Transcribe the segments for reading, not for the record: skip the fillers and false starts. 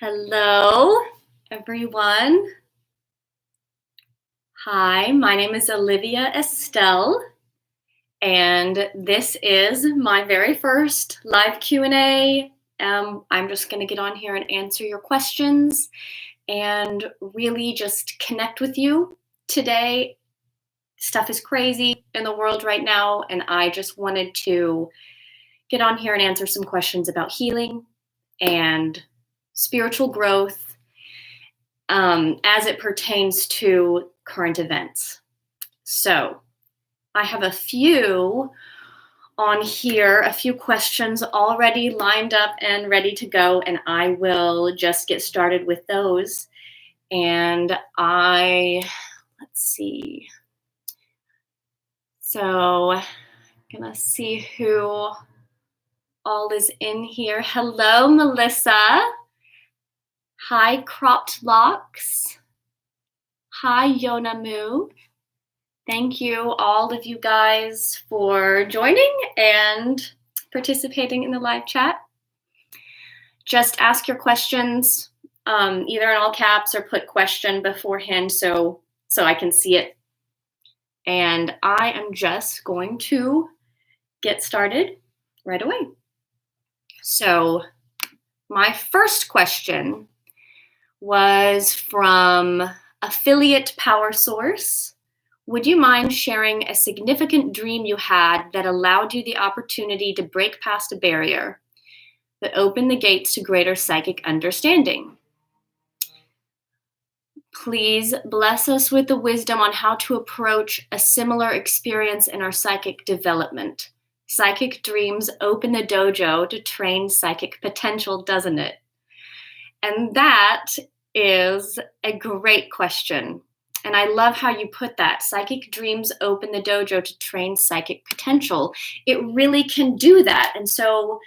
Hello, everyone. Hi, my name is Olivia Estelle, and this is my very first live Q&A. I'm just going to get on here and answer your questions and really just connect with you today. Stuff is crazy in the world right now, and I just wanted to get on here and answer some questions about healing and spiritual growth as it pertains to current events. So I have a few on here, a few questions already lined up and ready to go, and I will just get started with those. And let's see. So I'm gonna see who all is in here. Hello, Melissa. Hi, Cropped Locks. Hi, Yonamu. Thank you, all of you guys, for joining and participating in the live chat. Just ask your questions, either in all caps or put question beforehand so I can see it. And I am just going to get started right away. So my first question was from Affiliate Power Source. Would you mind sharing a significant dream you had that allowed you the opportunity to break past a barrier that opened the gates to greater psychic understanding? Please bless us with the wisdom on how to approach a similar experience in our psychic development. Psychic dreams open the dojo to train psychic potential, doesn't it? And that is a great question. And I love how you put that. Psychic dreams open the dojo to train psychic potential. It really can do that. And so,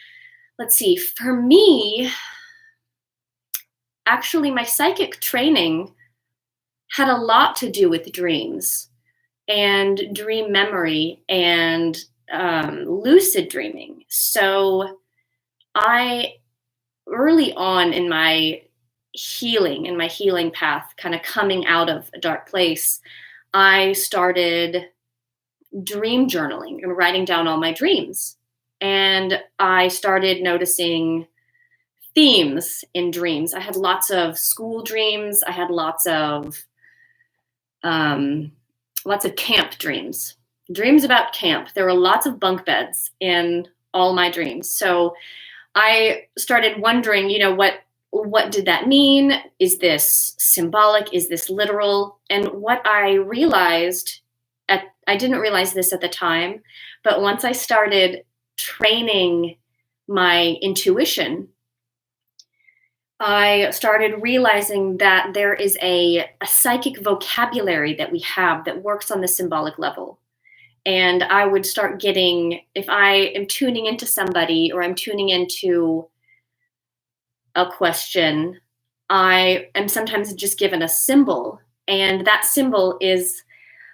let's see, for me, actually my psychic training had a lot to do with dreams and dream memory and lucid dreaming. So early on in my healing path, kind of coming out of a dark place, I started dream journaling and writing down all my dreams. And I started noticing themes in dreams. I had lots of school dreams. I had lots of camp dreams about camp. There were lots of bunk beds in all my dreams. So I started wondering, what did that mean? Is this symbolic? Is this literal? And what I realized, I didn't realize this at the time, but once I started training my intuition, I started realizing that there is a psychic vocabulary that we have that works on the symbolic level. And I would start getting, if I am tuning into somebody or I'm tuning into a question, I am sometimes just given a symbol, and that symbol is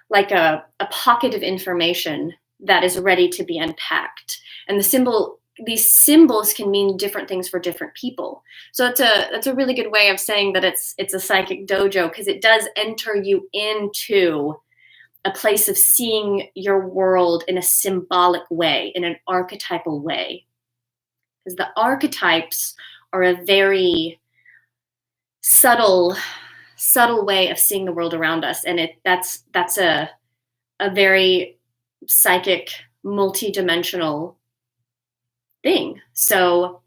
like a pocket of information that is ready to be unpacked. And these symbols can mean different things for different people. So that's a really good way of saying that it's a psychic dojo, because it does enter you into a place of seeing your world in a symbolic way, in an archetypal way. Because the archetypes are a very subtle way of seeing the world around us. And that's a very psychic, multi-dimensional thing. So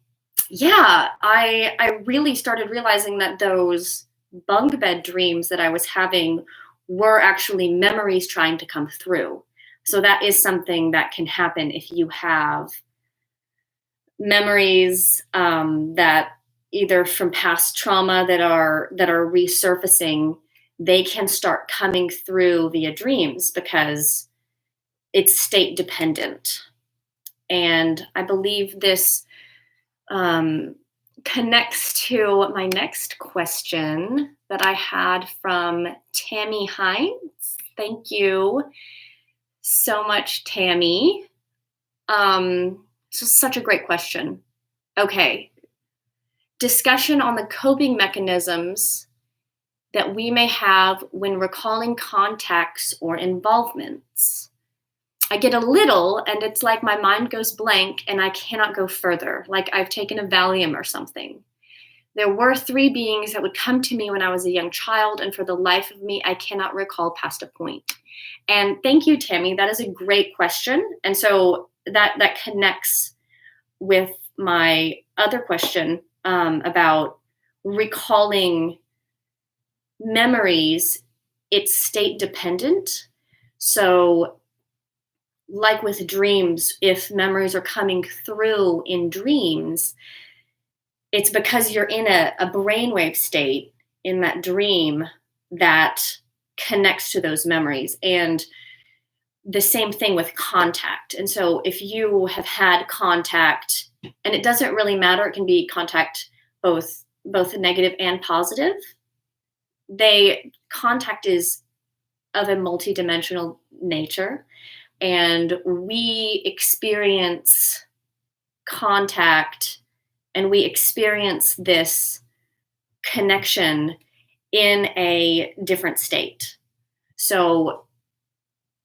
yeah, I really started realizing that those bunk bed dreams that I was having were actually memories trying to come through. So that is something that can happen if you have memories that either from past trauma that are resurfacing. They can start coming through via dreams because it's state dependent. And I believe this connects to my next question that I had from Tammy Hines. Thank you so much, Tammy. This is such a great question. Okay. discussion on the coping mechanisms that we may have when recalling contacts or involvements. I get a little, and it's like my mind goes blank and I cannot go further, like I've taken a Valium or something. There were 3 beings that would come to me when I was a young child, and for the life of me, I cannot recall past a point. And thank you, Tammy. That is a great question. And so that connects with my other question about recalling memories. It's state dependent. So like with dreams, if memories are coming through in dreams, it's because you're in a brainwave state in that dream that connects to those memories. And the same thing with contact. And so if you have had contact, and it doesn't really matter, it can be contact both negative and positive. Contact is of a multidimensional nature, and we experience contact and we experience this connection in a different state. So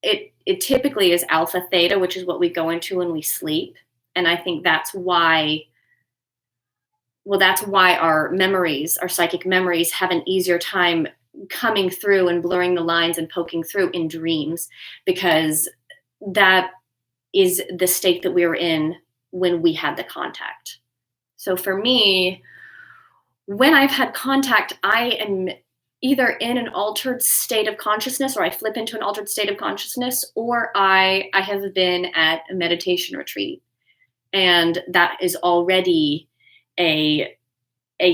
it typically is alpha theta, which is what we go into when we sleep. And I think that's why our memories, our psychic memories, have an easier time coming through and blurring the lines and poking through in dreams, because that is the state that we were in when we had the contact. So for me, when I've had contact, I am either in an altered state of consciousness, or I flip into an altered state of consciousness, or I have been at a meditation retreat. And that is already a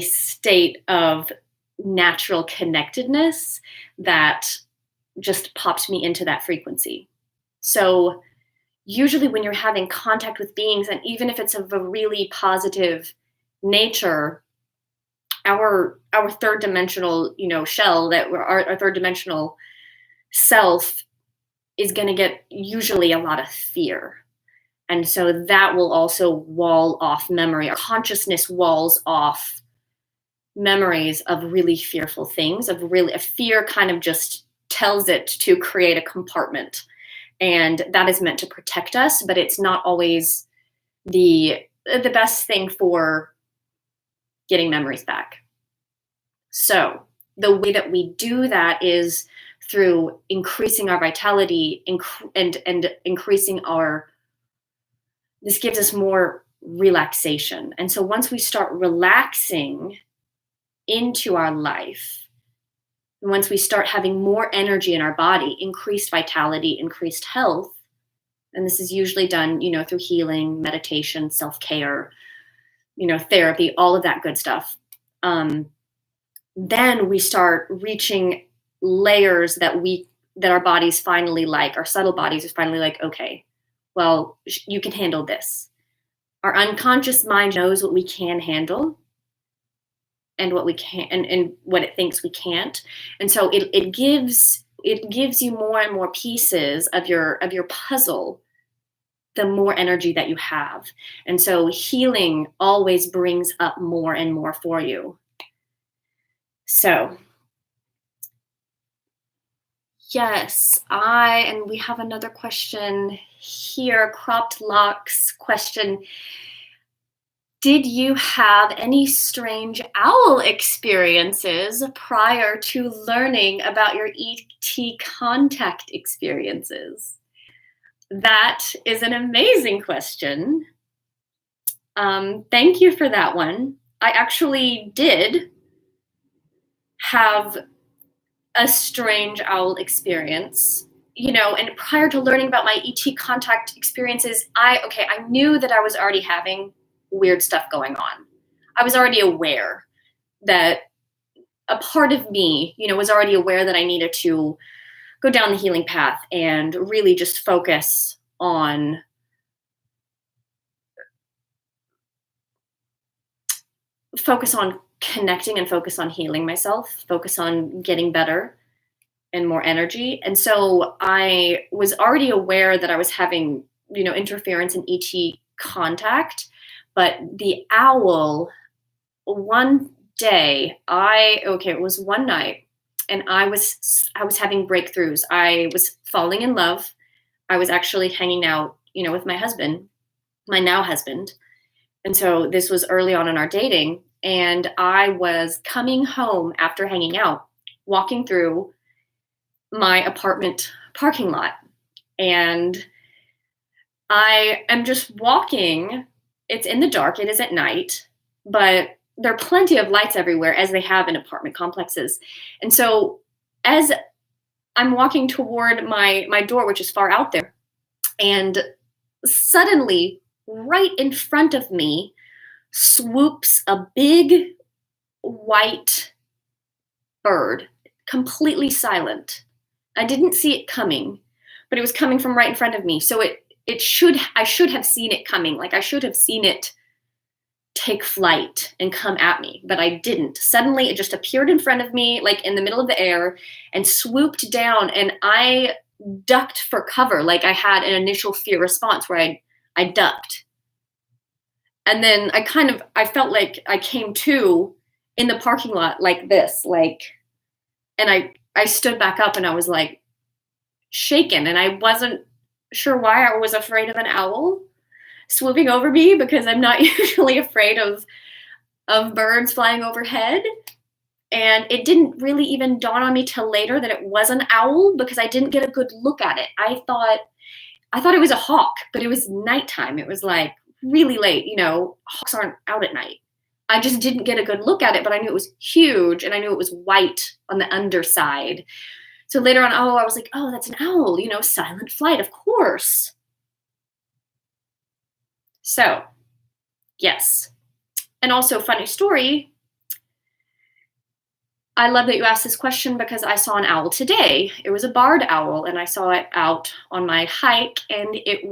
state of natural connectedness that just pops me into that frequency. So usually when you're having contact with beings, and even if it's of a really positive nature, our third dimensional, shell, that our third dimensional self is going to get usually a lot of fear. And so that will also wall off memory. Our consciousness walls off memories of really fearful things, a fear kind of just tells it to create a compartment. And that is meant to protect us, but it's not always the best thing for getting memories back. So the way that we do that is through increasing our vitality and increasing this gives us more relaxation. And so once we start relaxing into our life, and once we start having more energy in our body, increased vitality, increased health, and this is usually done, through healing, meditation, self-care, therapy, all of that good stuff. Then we start reaching layers that our bodies finally like. Our subtle bodies are finally like, okay, well, you can handle this. Our unconscious mind knows what we can handle and what we can, and what it thinks we can't. And so it gives you more and more pieces of your puzzle, the more energy that you have. And so healing always brings up more and more for you. So yes, and we have another question here, Cropped Locks question. Did you have any strange owl experiences prior to learning about your ET contact experiences? That is an amazing question. Thank you for that one. I actually did have a strange owl experience, and prior to learning about my ET contact experiences, I knew that I was already having weird stuff going on. I was already aware that a part of me, was already aware that I needed to go down the healing path and really just focus on connecting and focus on healing myself, focus on getting better and more energy. And so I was already aware that I was having, interference in ET contact, but the owl one day, it was one night, and I was having breakthroughs. I was falling in love. I was actually hanging out, with my husband, my now husband. And so this was early on in our dating, and I was coming home after hanging out, walking through my apartment parking lot, and I am just walking. It's in the dark, it is at night, but there are plenty of lights everywhere, as they have in apartment complexes. And so as I'm walking toward my door, which is far out there, and suddenly right in front of me swoops a big white bird, completely silent. I didn't see it coming, but it was coming from right in front of me. So I should have seen it coming. Like, I should have seen it take flight and come at me, but I didn't. Suddenly it just appeared in front of me, like in the middle of the air, and swooped down, and I ducked for cover. Like, I had an initial fear response where I ducked. And then I felt like I came to in the parking lot like this, and I stood back up, and I was like shaken, and I wasn't sure why I was afraid of an owl swooping over me, because I'm not usually afraid of birds flying overhead. And it didn't really even dawn on me till later that it was an owl, because I didn't get a good look at it. I thought it was a hawk, but it was nighttime. It was like really late. Hawks aren't out at night. I just didn't get a good look at it, but I knew it was huge, and I knew it was white on the underside. So later on, I was like, oh, that's an owl, silent flight, of course. So, yes. And also, funny story, I love that you asked this question, because I saw an owl today. It was a barred owl, and I saw it out on my hike, and it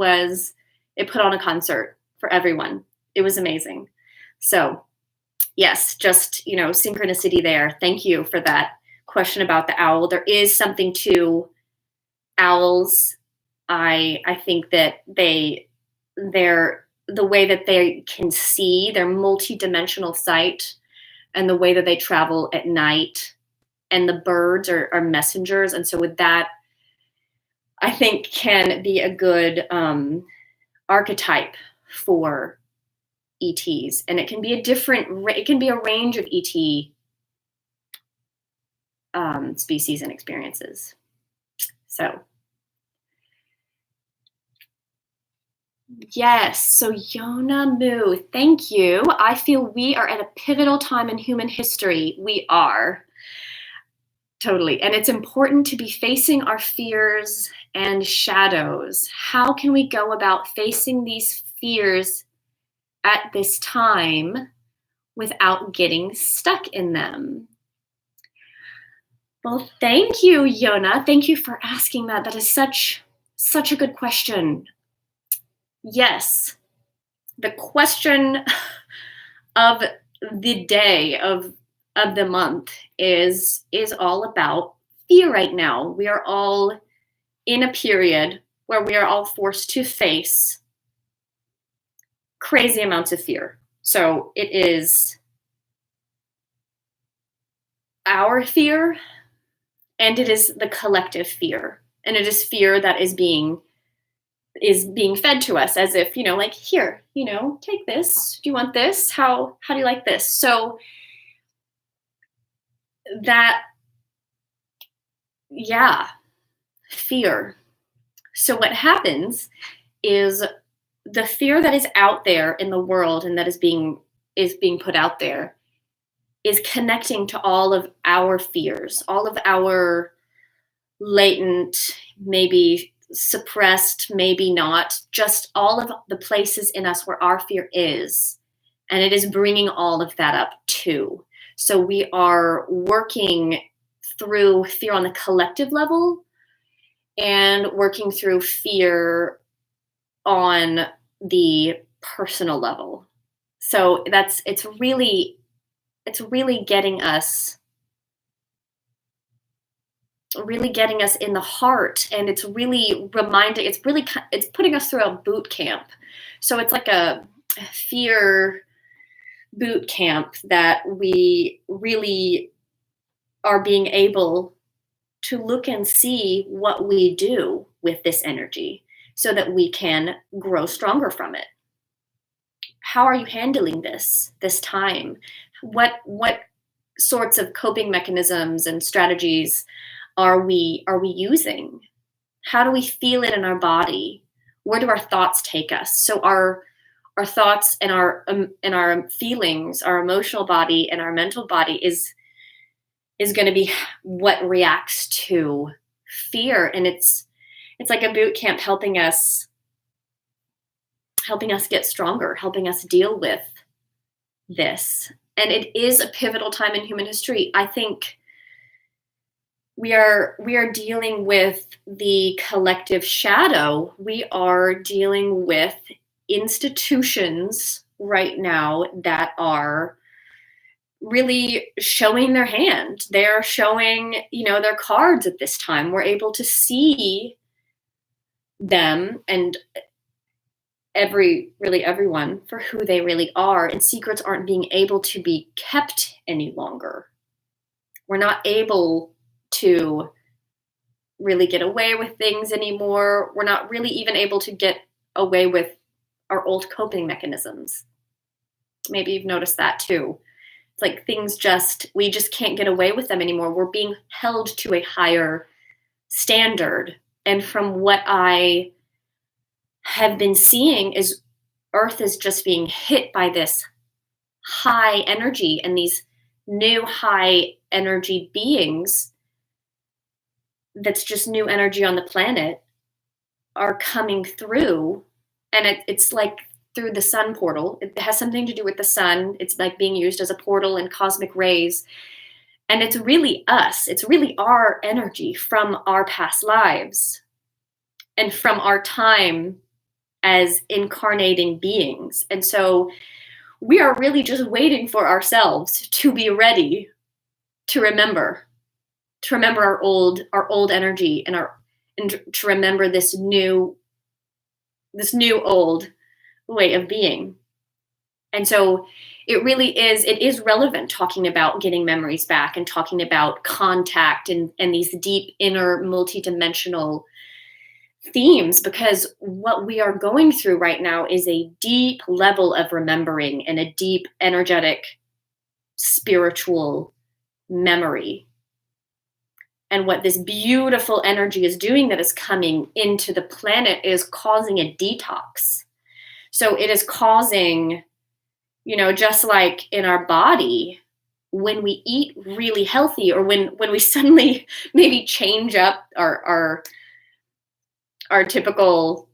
put on a concert for everyone. It was amazing. So, yes, just, synchronicity there. Thank you for that question about the owl. There is something to owls. I think that they're the way that they can see, their multi-dimensional sight, and the way that they travel at night, and the birds are messengers. And so with that, I think can be a good archetype for ETs. And it can be a range of ET species and experiences. So, yes. So, Yona Moo, thank you. I feel we are at a pivotal time in human history. We are. Totally. And it's important to be facing our fears and shadows. How can we go about facing these fears at this time without getting stuck in them? Well, thank you, Yona. Thank you for asking that. That is such a good question. Yes, the question of the day, of the month, is all about fear right now. We are all in a period where we are all forced to face crazy amounts of fear. So it is our fear, and it is the collective fear, and it is fear that is being fed to us as if, like, here, take this. Do you want this? How do you like this? So that, yeah, fear. So what happens is the fear that is out there in the world, and that is being put out there, is connecting to all of our fears, all of our latent, maybe suppressed, maybe not, just all of the places in us where our fear is. And it is bringing all of that up too. So we are working through fear on the collective level, and working through fear on the personal level. So it's really getting us in the heart, and it's really it's putting us through a boot camp. So it's like a fear boot camp that we really are being able to look and see what we do with this energy so that we can grow stronger from it. How are you handling this time? What sorts of coping mechanisms and strategies are we using? How do we feel it in our body? Where do our thoughts take us? So our thoughts and our feelings, our emotional body and our mental body is going to be what reacts to fear. And it's like a boot camp helping us get stronger, helping us deal with this. And it is a pivotal time in human history. I think we are dealing with the collective shadow. We are dealing with institutions right now that are really showing their hand. They're showing, their cards at this time. We're able to see them and everyone for who they really are, and secrets aren't being able to be kept any longer. We're not able to really get away with things anymore. We're not really even able to get away with our old coping mechanisms. Maybe you've noticed that too. It's like we just can't get away with them anymore. We're being held to a higher standard. And from what I have been seeing is Earth is just being hit by this high energy, and these new high energy beings, that's just new energy on the planet, are coming through. And it's like through the sun portal. It has something to do with the sun. It's like being used as a portal in cosmic rays. And it's really us. It's really our energy from our past lives and from our time as incarnating beings. And so we are really just waiting for ourselves to be ready to remember our old energy and to remember this new old way of being. And so it is relevant talking about getting memories back and talking about contact and these deep inner multidimensional themes, because what we are going through right now is a deep level of remembering and a deep energetic spiritual memory. And what this beautiful energy is doing that is coming into the planet is causing a detox. So it is causing, just like in our body, when we eat really healthy, or when we suddenly maybe change up our typical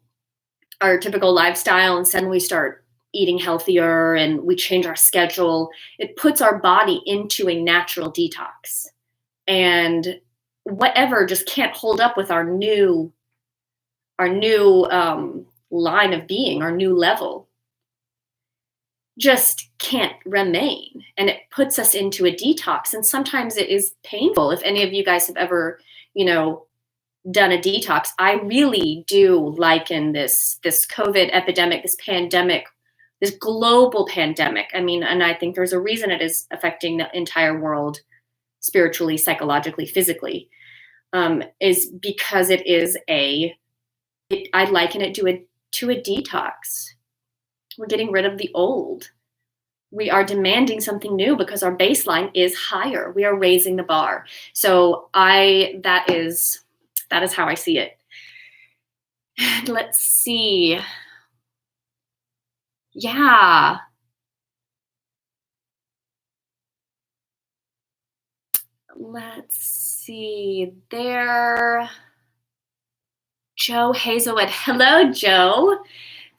lifestyle and suddenly start eating healthier and we change our schedule, it puts our body into a natural detox. And whatever just can't hold up with our new line of being, our new level, just can't remain. And it puts us into a detox. And sometimes it is painful. If any of you guys have ever, done a detox, I really do liken this COVID epidemic, this pandemic, this global pandemic. I mean, and I think there's a reason it is affecting the entire world spiritually, psychologically, physically, is because I liken it to a detox. We're getting rid of the old. We are demanding something new because our baseline is higher. We are raising the bar. So that is how I see it. And let's see. Yeah. Let's see there. Joe Hazelwood. Hello, Joe.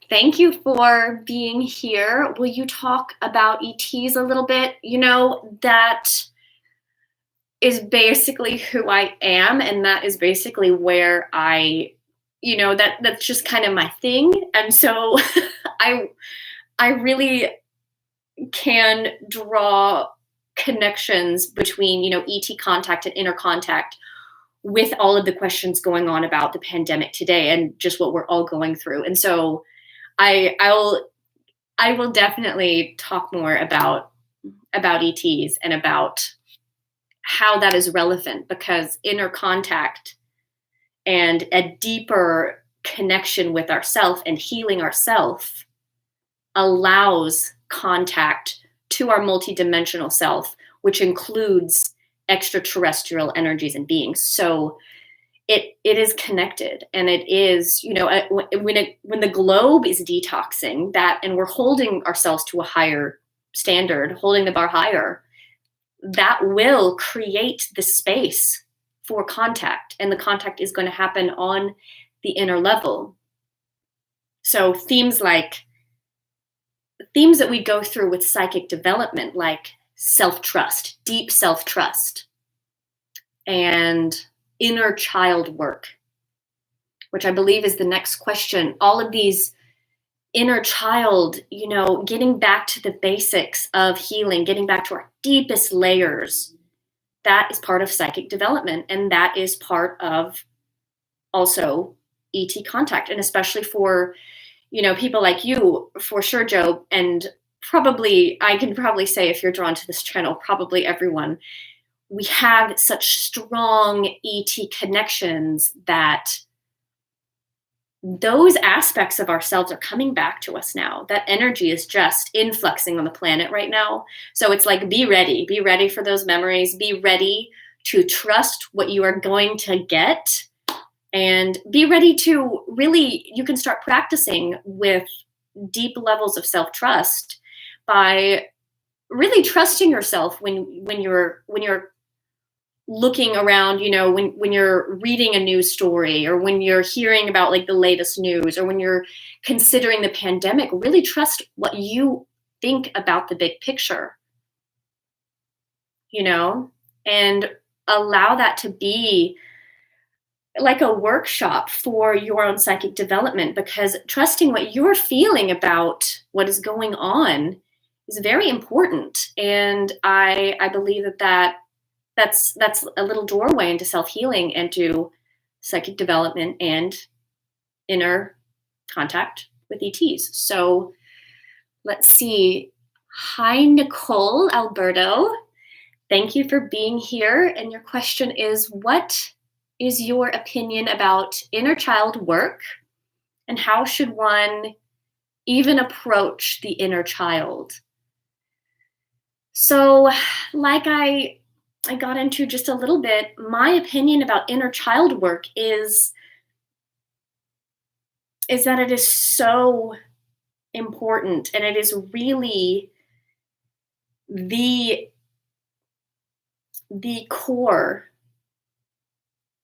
Thank you for being here. Will you talk about ETs a little bit? That is basically who I am, and that is basically where that's just kind of my thing. And so I really can draw connections between, ET contact and inner contact with all of the questions going on about the pandemic today and just what we're all going through. And so I I will definitely talk more about ETs and about how that is relevant, because inner contact and a deeper connection with ourself and healing ourself allows contact to our multidimensional self, which includes extraterrestrial energies and beings. So it is connected, and it is, when the globe is detoxing that, and we're holding ourselves to a higher standard, holding the bar higher, that will create the space for contact, and the contact is going to happen on the inner level. So themes that we go through with psychic development, like self-trust, deep self-trust, and inner child work, which I believe is the next question. All of these inner child, getting back to the basics of healing, getting back to our deepest layers, that is part of psychic development. And that is part of also ET contact. And especially for, people like you, for sure, Joe, and I can probably say, if you're drawn to this channel, probably everyone, we have such strong ET connections that those aspects of ourselves are coming back to us now. That energy is just influxing on the planet right now. So it's like, be ready for those memories, be ready to trust what you are going to get, and be ready to really, you can start practicing with deep levels of self-trust by really trusting yourself when you're looking around, when you're reading a news story, or when you're hearing about like the latest news, or when you're considering the pandemic. Really trust what you think about the big picture, and allow that to be like a workshop for your own psychic development, because trusting what you're feeling about what is going on is very important. And I believe that's a little doorway into self-healing and to psychic development and inner contact with ETs. So let's see. Hi, Nicole Alberto. Thank you for being here. And your question is, what is your opinion about inner child work, and how should one even approach the inner child? So, like I got into just a little bit, my opinion about inner child work is that it is so important, and it is really the core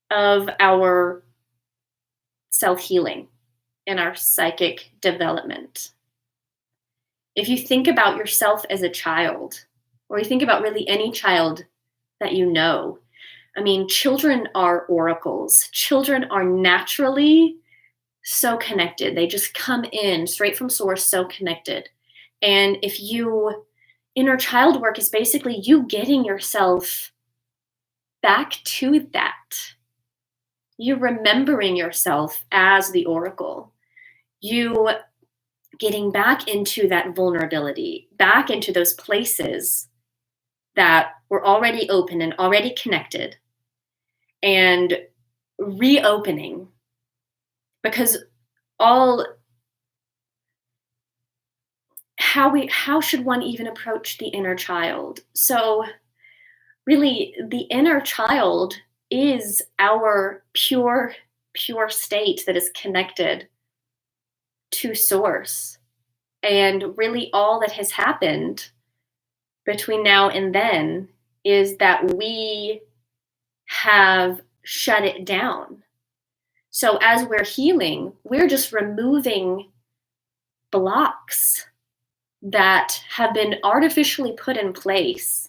of our self-healing and our psychic development. If you think about yourself as a child, or you think about really any child that you know, I mean, children are oracles. Children are naturally so connected. They just come in straight from source, so connected. And inner child work is basically you getting yourself back to that. You remembering yourself as the oracle. You getting back into that vulnerability, back into those places that were already open and already connected, and reopening. Because how should one even approach the inner child? So really, the inner child is our pure state that is connected to source. And really all that has happened between now and then is that we have shut it down. So as we're healing, we're just removing blocks that have been artificially put in place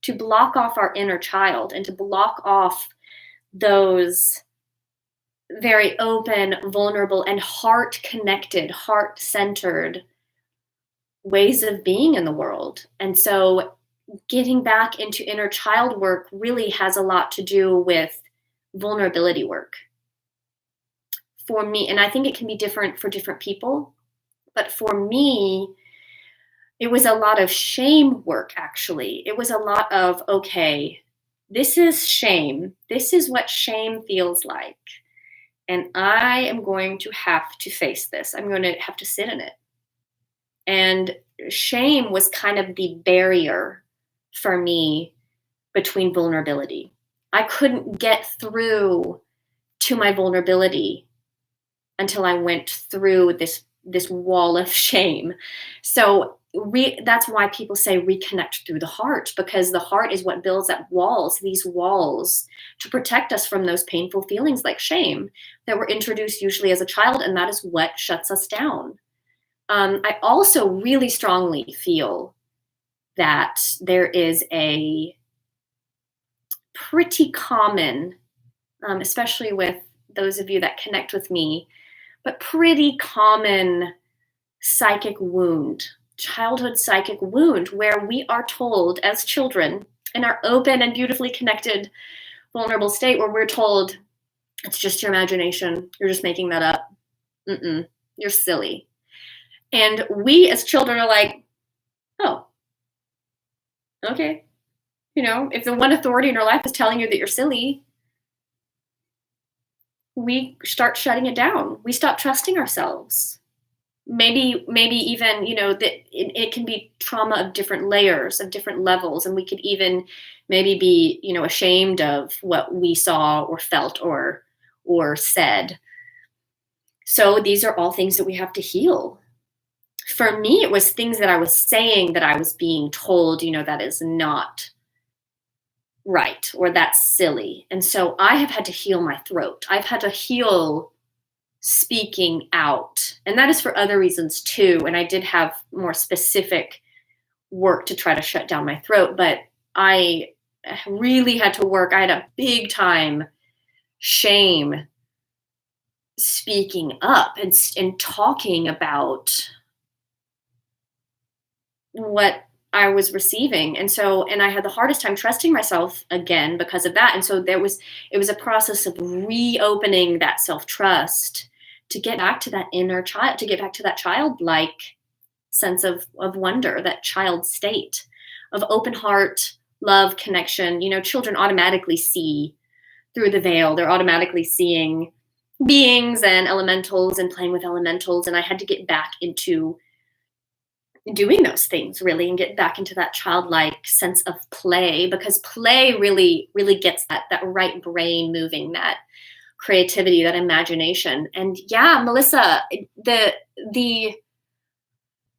to block off our inner child and to block off those very open, vulnerable, and heart-connected, heart-centered ways of being in the world. And so getting back into inner child work really has a lot to do with vulnerability work. For me, and I think it can be different for different people, but for me, It was a lot of shame work, actually. It was a lot of, okay, this is shame. This is what shame feels like. And I am going to have to face this. I'm going to have to sit in it. And shame was kind of the barrier for me between vulnerability. I couldn't get through to my vulnerability until I went through this wall of shame. So that's why people say reconnect through the heart, because the heart is what builds up these walls to protect us from those painful feelings like shame that were introduced usually as a child, and that is what shuts us down. I also really strongly feel that there is a pretty common, especially with those of you that connect with me, but pretty common psychic wound, childhood psychic wound, where we are told as children in our open and beautifully connected, vulnerable state, where we're told, it's just your imagination. You're just making that up. You're silly. And we as children are like, oh, okay. If the one authority in our life is telling you that you're silly, we start shutting it down. We stop trusting ourselves. Maybe even, that it can be trauma of different layers, of different levels. And we could even maybe be, ashamed of what we saw or felt or said. So these are all things that we have to heal. For me, it was things that I was saying that I was being told, that is not right, or that's silly. And so I have had to heal my throat. I've had to heal speaking out. And that is for other reasons too. And I did have more specific work to try to shut down my throat, but I really had to work. I had a big time shame speaking up and talking about what I was receiving. And I had the hardest time trusting myself again because of that. And so it was a process of reopening that self-trust to get back to that inner child, to get back to that childlike sense of wonder, that child state of open heart, love, connection. Children automatically see through the veil. They're automatically seeing beings and elementals and playing with elementals. And I had to get back into doing those things really and get back into that childlike sense of play, because play really, really gets that right brain moving, that creativity, that imagination. And yeah, Melissa, the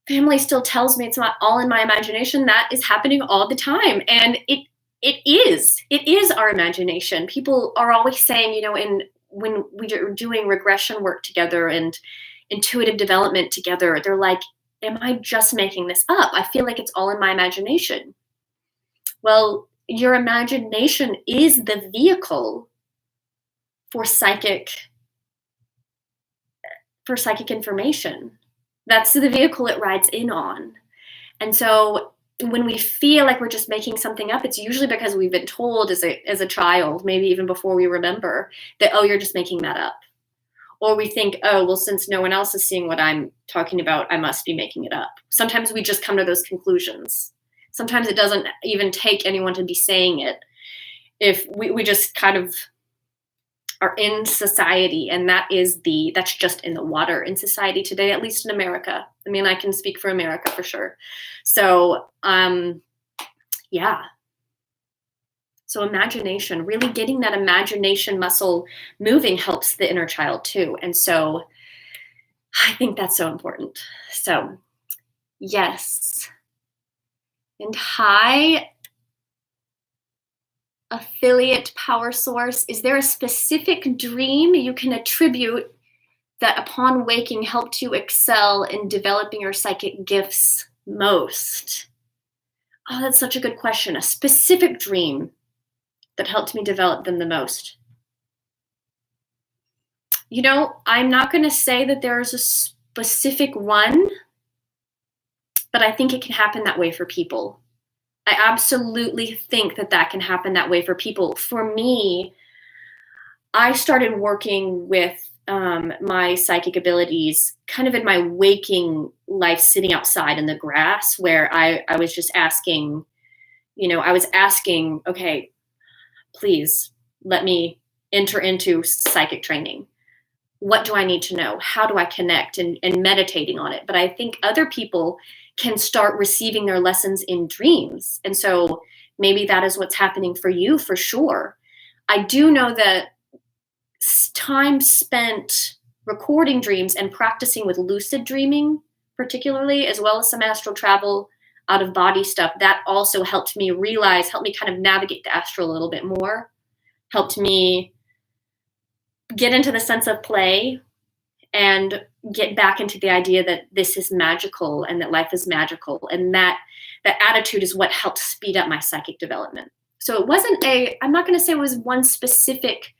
family still tells me it's not all in my imagination. That is happening all the time. And it is our imagination. People are always saying, when we're doing regression work together and intuitive development together, they're like, am I just making this up? I feel like it's all in my imagination. Well, your imagination is the vehicle for psychic information. That's the vehicle it rides in on. And so when we feel like we're just making something up, it's usually because we've been told as a child, maybe even before we remember, that, oh, you're just making that up. Or we think, oh, well, since no one else is seeing what I'm talking about, I must be making it up. Sometimes we just come to those conclusions. Sometimes it doesn't even take anyone to be saying it. If we just kind of are in society, and that's just in the water in society today, at least in America. I mean, I can speak for America for sure. So, yeah. So imagination, really getting that imagination muscle moving helps the inner child too. And so I think that's so important. So yes. And hi, affiliate power source. Is there a specific dream you can attribute that upon waking helped you excel in developing your psychic gifts most? Oh, that's such a good question. A specific dream that helped me develop them the most. I'm not going to say that there's a specific one, but I think it can happen that way for people. I absolutely think that can happen that way for people. For me, I started working with my psychic abilities kind of in my waking life, sitting outside in the grass, where I was just asking, I was asking, okay, please let me enter into psychic training. What do I need to know? How do I connect, and meditating on it? But I think other people can start receiving their lessons in dreams. And so maybe that is what's happening for you, for sure. I do know that time spent recording dreams and practicing with lucid dreaming, particularly, as well as some astral travel, out of body stuff, that also helped me kind of navigate the astral a little bit more, helped me get into the sense of play and get back into the idea that this is magical and that life is magical. And that attitude is what helped speed up my psychic development. So it wasn't I'm not going to say it was one specific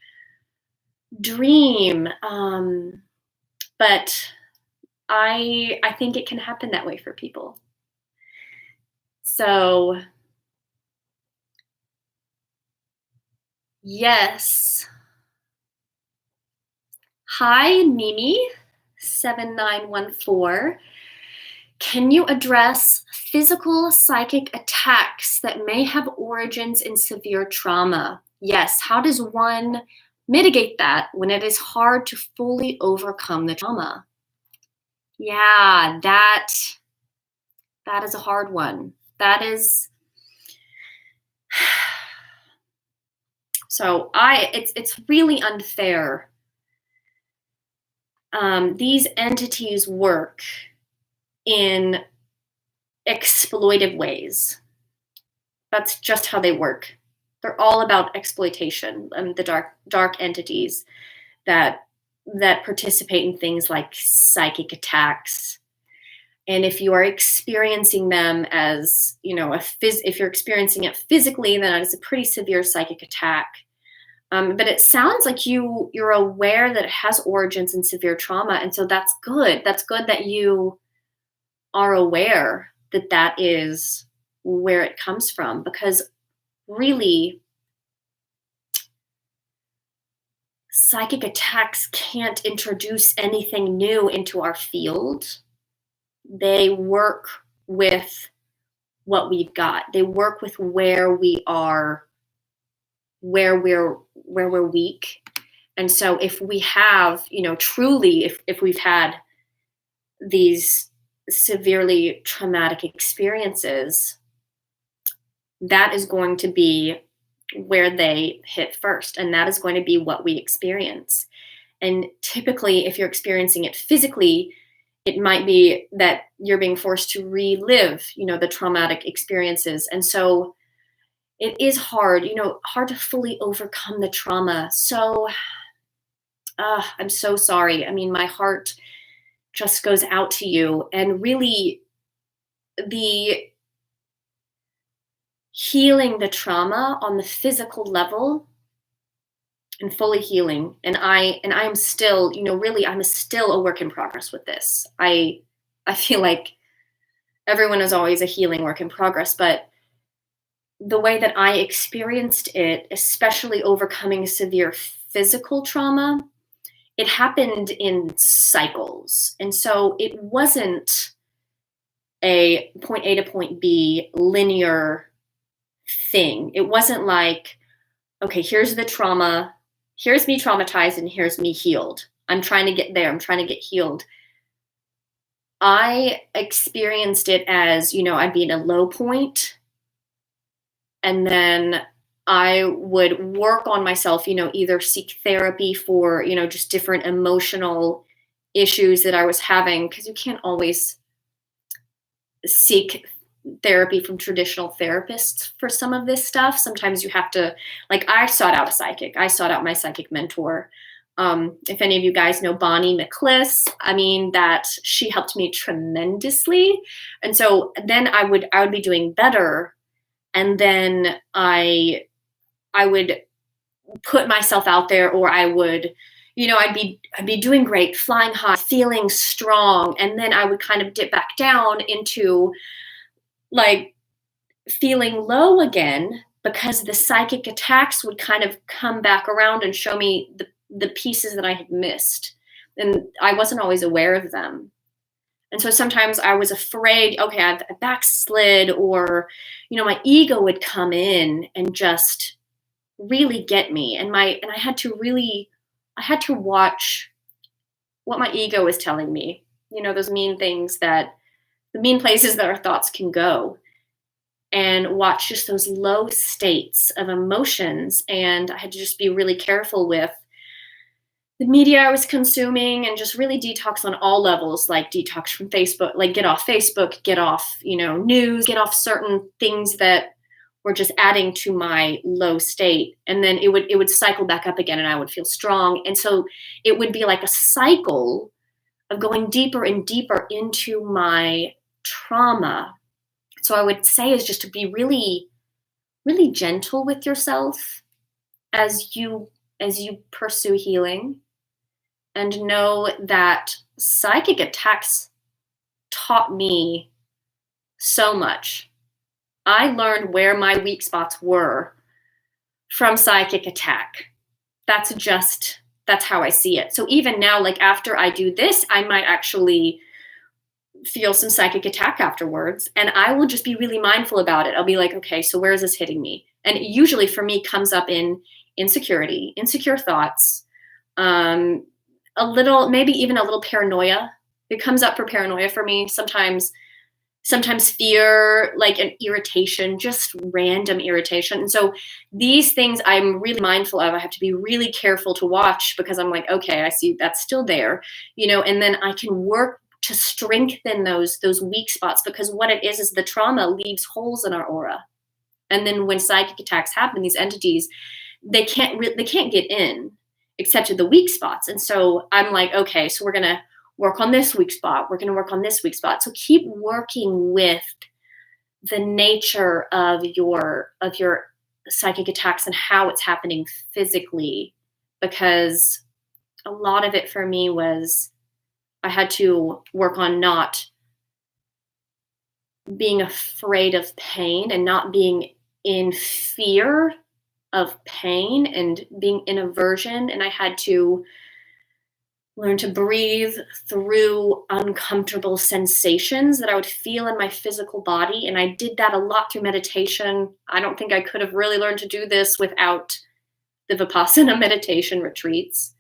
dream, but I think it can happen that way for people. So yes. Hi, Mimi, 7914. Can you address physical psychic attacks that may have origins in severe trauma? Yes. How does one mitigate that when it is hard to fully overcome the trauma? Yeah, that is a hard one. That is. So it's really unfair. These entities work in exploitive ways. That's just how they work. They're all about exploitation. The dark entities that participate in things like psychic attacks. And if you are experiencing them as, if you're experiencing it physically, then it's a pretty severe psychic attack. But it sounds like you're aware that it has origins in severe trauma. And so that's good. That's good that you are aware that that is where it comes from, because really, psychic attacks can't introduce anything new into our field. They work with what we've got. They work with where we are, where we're weak. And so if we have, truly, if we've had these severely traumatic experiences, that is going to be where they hit first. And that is going to be what we experience. And typically, if you're experiencing it physically, it might be that you're being forced to relive, the traumatic experiences. And so it is hard, hard to fully overcome the trauma. So I'm so sorry. I mean, my heart just goes out to you. And really, the healing the trauma on the physical level and fully healing. And I am still, really, I'm still a work in progress with this. I feel like everyone is always a healing work in progress, but the way that I experienced it, especially overcoming severe physical trauma, it happened in cycles. And so it wasn't a point A to point B linear thing. It wasn't like, okay, here's the trauma, here's me traumatized, and here's me healed. I'm trying to get there. I'm trying to get healed. I experienced it as, I'd be in a low point, and then I would work on myself, either seek therapy for, just different emotional issues that I was having, because you can't always seek therapy from traditional therapists for some of this stuff. Sometimes you have to, like, I sought out a psychic. I sought out my psychic mentor. If any of you guys know Bonnie McCliss, that she helped me tremendously. And so then I would be doing better. And then I would put myself out there, or I would, I'd be doing great, flying high, feeling strong. And then I would kind of dip back down into like feeling low again, because the psychic attacks would kind of come back around and show me the pieces that I had missed. and I wasn't always aware of them. And so sometimes I was afraid, okay, I've backslid, or, my ego would come in and just really get me. And I had to watch what my ego was telling me, those mean things, the mean places that our thoughts can go, and watch just those low states of emotions. And I had to just be really careful with the media I was consuming, and just really detox on all levels, like detox from Facebook, like get off Facebook, get off, news, get off certain things that were just adding to my low state. And then it would cycle back up again, and I would feel strong. And so it would be like a cycle of going deeper and deeper into my trauma. So I would say is just to be really, really gentle with yourself as you pursue healing, and know that psychic attacks taught me so much. I learned where my weak spots were from psychic attack. That's how I see it. So even now, like after I do this, I might actually feel some psychic attack afterwards, and I will just be really mindful about it. I'll be like, okay, so where is this hitting me? And it usually for me comes up in insecurity, insecure thoughts, a little, maybe even a little paranoia. It comes up for paranoia for me. Sometimes fear, like an irritation, just random irritation. And so these things I'm really mindful of. I have to be really careful to watch, because I'm like, okay, I see that's still there, and then I can work to strengthen those weak spots, because what it is the trauma leaves holes in our aura. And then when psychic attacks happen, these entities, they can't get in except to the weak spots. And so I'm like, okay, so we're going to work on this weak spot. We're going to work on this weak spot. So keep working with the nature of your psychic attacks and how it's happening physically, because a lot of it for me was I had to work on not being afraid of pain, and not being in fear of pain, and being in aversion. And I had to learn to breathe through uncomfortable sensations that I would feel in my physical body. And I did that a lot through meditation. I don't think I could have really learned to do this without the Vipassana meditation retreats.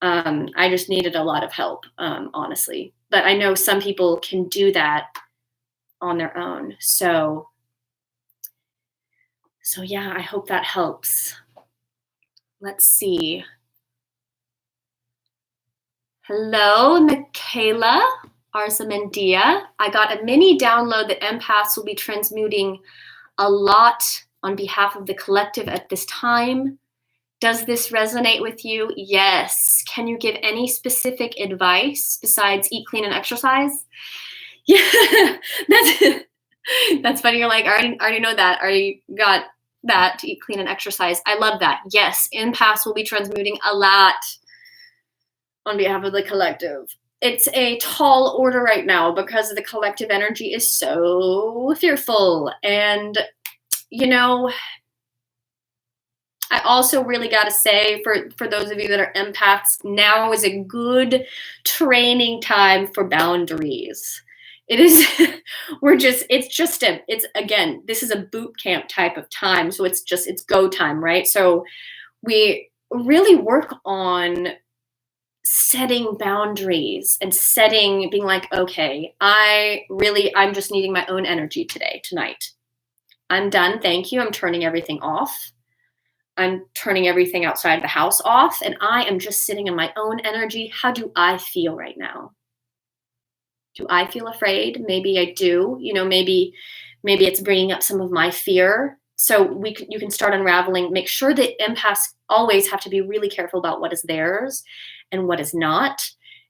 I just needed a lot of help, honestly. But I know some people can do that on their own. So yeah, I hope that helps. Let's see. Hello, Michaela Arzamendia. I got a mini download that empaths will be transmuting a lot on behalf of the collective at this time. Does this resonate with you? Yes. Can you give any specific advice besides eat clean and exercise? Yeah, that's funny. You're like, I already know that. I already got that, to eat clean and exercise. I love that. Yes, empaths will be transmuting a lot on behalf of the collective. It's a tall order right now, because the collective energy is so fearful. And, I also really got to say, for those of you that are empaths, now is a good training time for boundaries. It is, again, this is a boot camp type of time. So it's go time, right? So we really work on setting boundaries and being like, okay, I'm just needing my own energy tonight. I'm done. Thank you. I'm turning everything off. I'm turning everything outside the house off, and I am just sitting in my own energy. How do I feel right now? Do I feel afraid? Maybe I do. Maybe it's bringing up some of my fear. So you can start unraveling. Make sure that empaths always have to be really careful about what is theirs and what is not.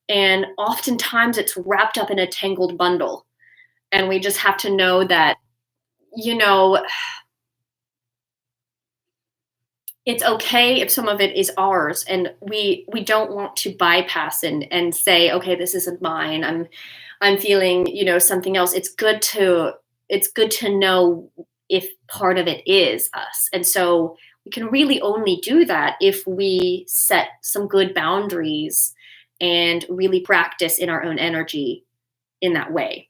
And oftentimes it's wrapped up in a tangled bundle. And we just have to know that, it's okay if some of it is ours, and we don't want to bypass and say, okay, this isn't mine. I'm feeling, something else. It's good to know if part of it is us. And so we can really only do that if we set some good boundaries and really practice in our own energy in that way.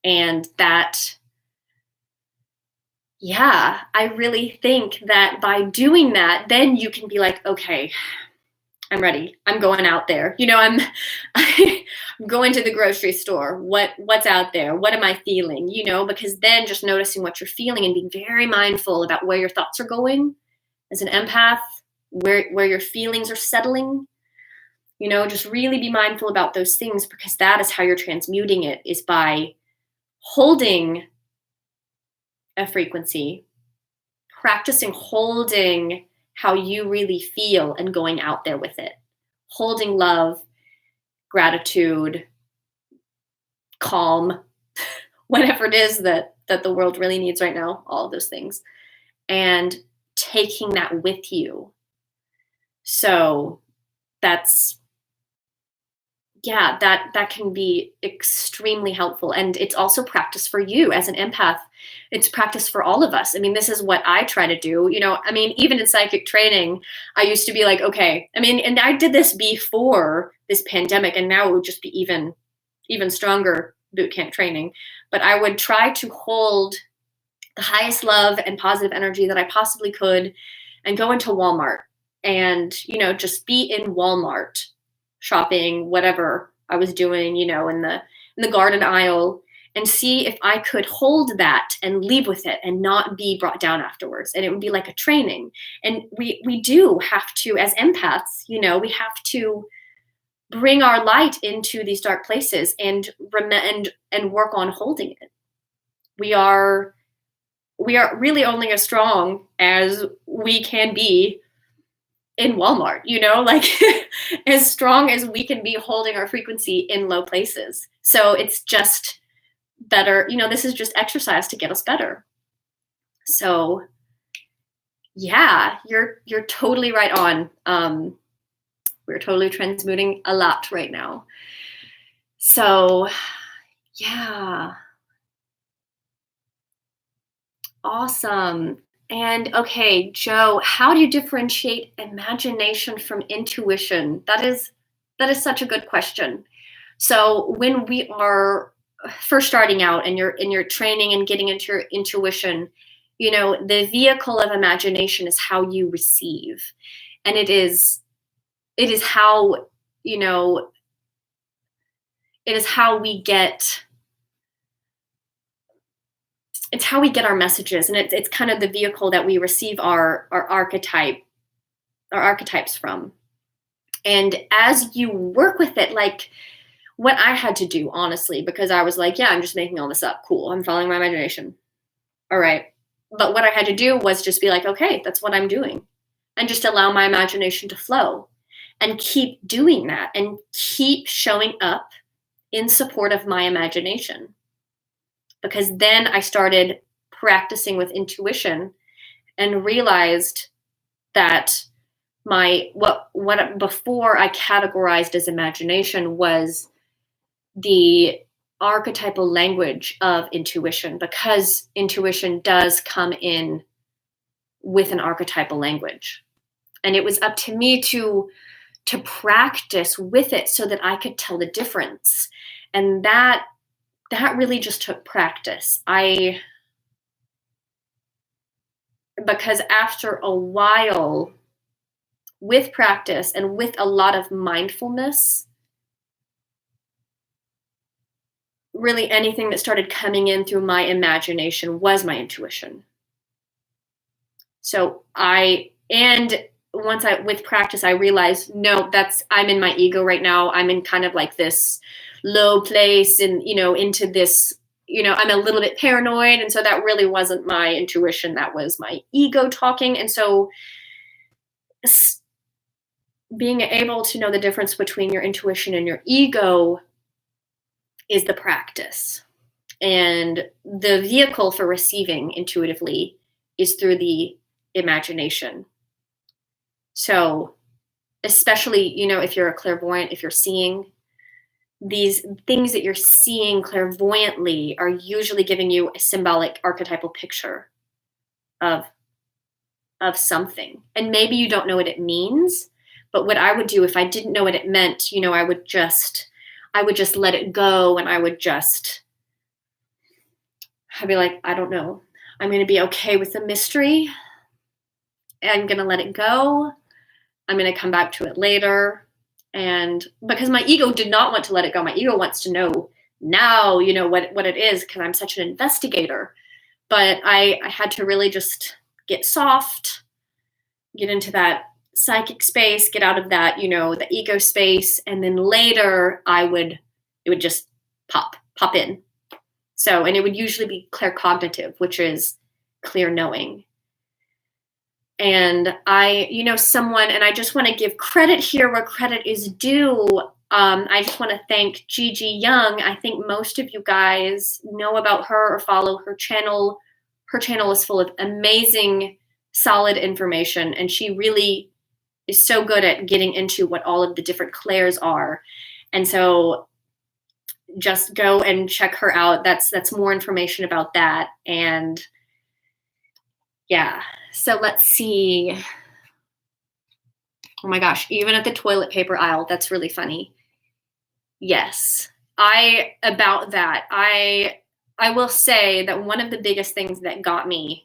And that, yeah, I really think that by doing that, then you can be like, okay, I'm ready. I'm going out there. I'm going to the grocery store. What's out there? What am I feeling? Because then just noticing what you're feeling and being very mindful about where your thoughts are going as an empath, where your feelings are settling. Just really be mindful about those things, because that is how you're transmuting it, is by holding a frequency, practicing holding how you really feel and going out there with it. Holding love, gratitude, calm, whatever it is that the world really needs right now, all of those things. And taking that with you. So that's, yeah, that can be extremely helpful. And it's also practice for you as an empath. It's practice for all of us. I mean, this is what I try to do. Even in psychic training, I used to be like, okay, and I did this before this pandemic, and now it would just be even stronger bootcamp training. But I would try to hold the highest love and positive energy that I possibly could and go into Walmart and, just be in Walmart shopping, whatever I was doing, in the garden aisle, and see if I could hold that and leave with it and not be brought down afterwards. And it would be like a training. And we do have to, as empaths, we have to bring our light into these dark places and work on holding it. We are really only as strong as we can be in Walmart, like as strong as we can be holding our frequency in low places. So it's just better, this is just exercise to get us better. So yeah, you're totally right on. We're totally transmuting a lot right now. So yeah. Awesome. And okay, Joe, how do you differentiate imagination from intuition? That is such a good question. So when we are first starting out and you're in your training and getting into your intuition, the vehicle of imagination is how you receive. And it is how, it is how we get, it's how we get our messages, and it's kind of the vehicle that we receive our archetypes from. And as you work with it, like what I had to do, honestly, because I was like, yeah, I'm just making all this up. Cool. I'm following my imagination. All right. But what I had to do was just be like, okay, that's what I'm doing. And just allow my imagination to flow and keep doing that and keep showing up in support of my imagination. Because then I started practicing with intuition and realized that what before I categorized as imagination was the archetypal language of intuition, because intuition does come in with an archetypal language. And it was up to me to practice with it so that I could tell the difference. And that really just took practice. Because after a while, with practice and with a lot of mindfulness, really anything that started coming in through my imagination was my intuition. So with practice, I realized, no, I'm in my ego right now. I'm in kind of like this low place and, into this, I'm a little bit paranoid. And so that really wasn't my intuition. That was my ego talking. And so being able to know the difference between your intuition and your ego is the practice. And the vehicle for receiving intuitively is through the imagination. So especially, if you're a clairvoyant, if you're seeing, these things that you're seeing clairvoyantly are usually giving you a symbolic archetypal picture of something. And maybe you don't know what it means, But what I would do if I didn't know what it meant, I would just let it go, and I'd be like, I don't know. I'm going to be okay with the mystery. I'm going to let it go. I'm going to come back to it later. And because my ego did not want to let it go, my ego wants to know now, what it is, because I'm such an investigator. But I had to really just get soft, get into that psychic space, get out of that, the ego space. And then later it would just pop in. So, and it would usually be claircognitive, which is clear knowing. And someone, and I just want to give credit here where credit is due. I just want to thank Gigi Young. I think most of you guys know about her or follow her channel. Her channel is full of amazing, solid information, and she really is so good at getting into what all of the different clairs are. And so just go and check her out. That's more information about that. And yeah, so let's see. Oh my gosh, even at the toilet paper aisle, that's really funny. Yes, about that, I will say that one of the biggest things that got me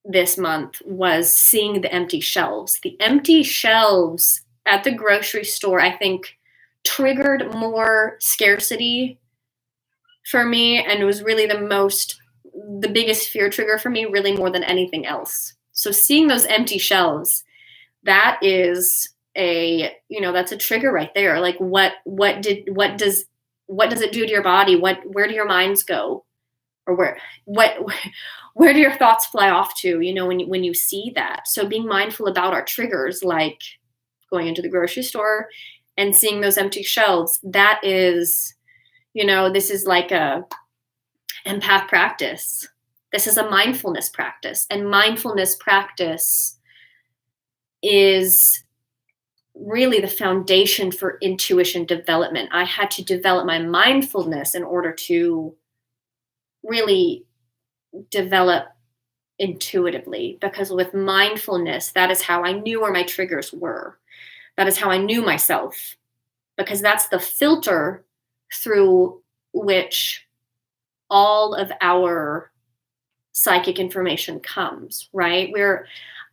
this month was seeing the empty shelves. The empty shelves at the grocery store, I think, triggered more scarcity for me, and it was really the biggest fear trigger for me, really more than anything else. So seeing those empty shelves, that is that's a trigger right there. Like what does it do to your body? Where do your minds go? Or where do your thoughts fly off to, when you see that? So being mindful about our triggers, like going into the grocery store and seeing those empty shelves, that is, this is like a empath practice. This is a mindfulness practice, and mindfulness practice is really the foundation for intuition development. I had to develop my mindfulness in order to really develop intuitively, because with mindfulness, that is how I knew where my triggers were. That is how I knew myself, because that's the filter through which all of our psychic information comes, right?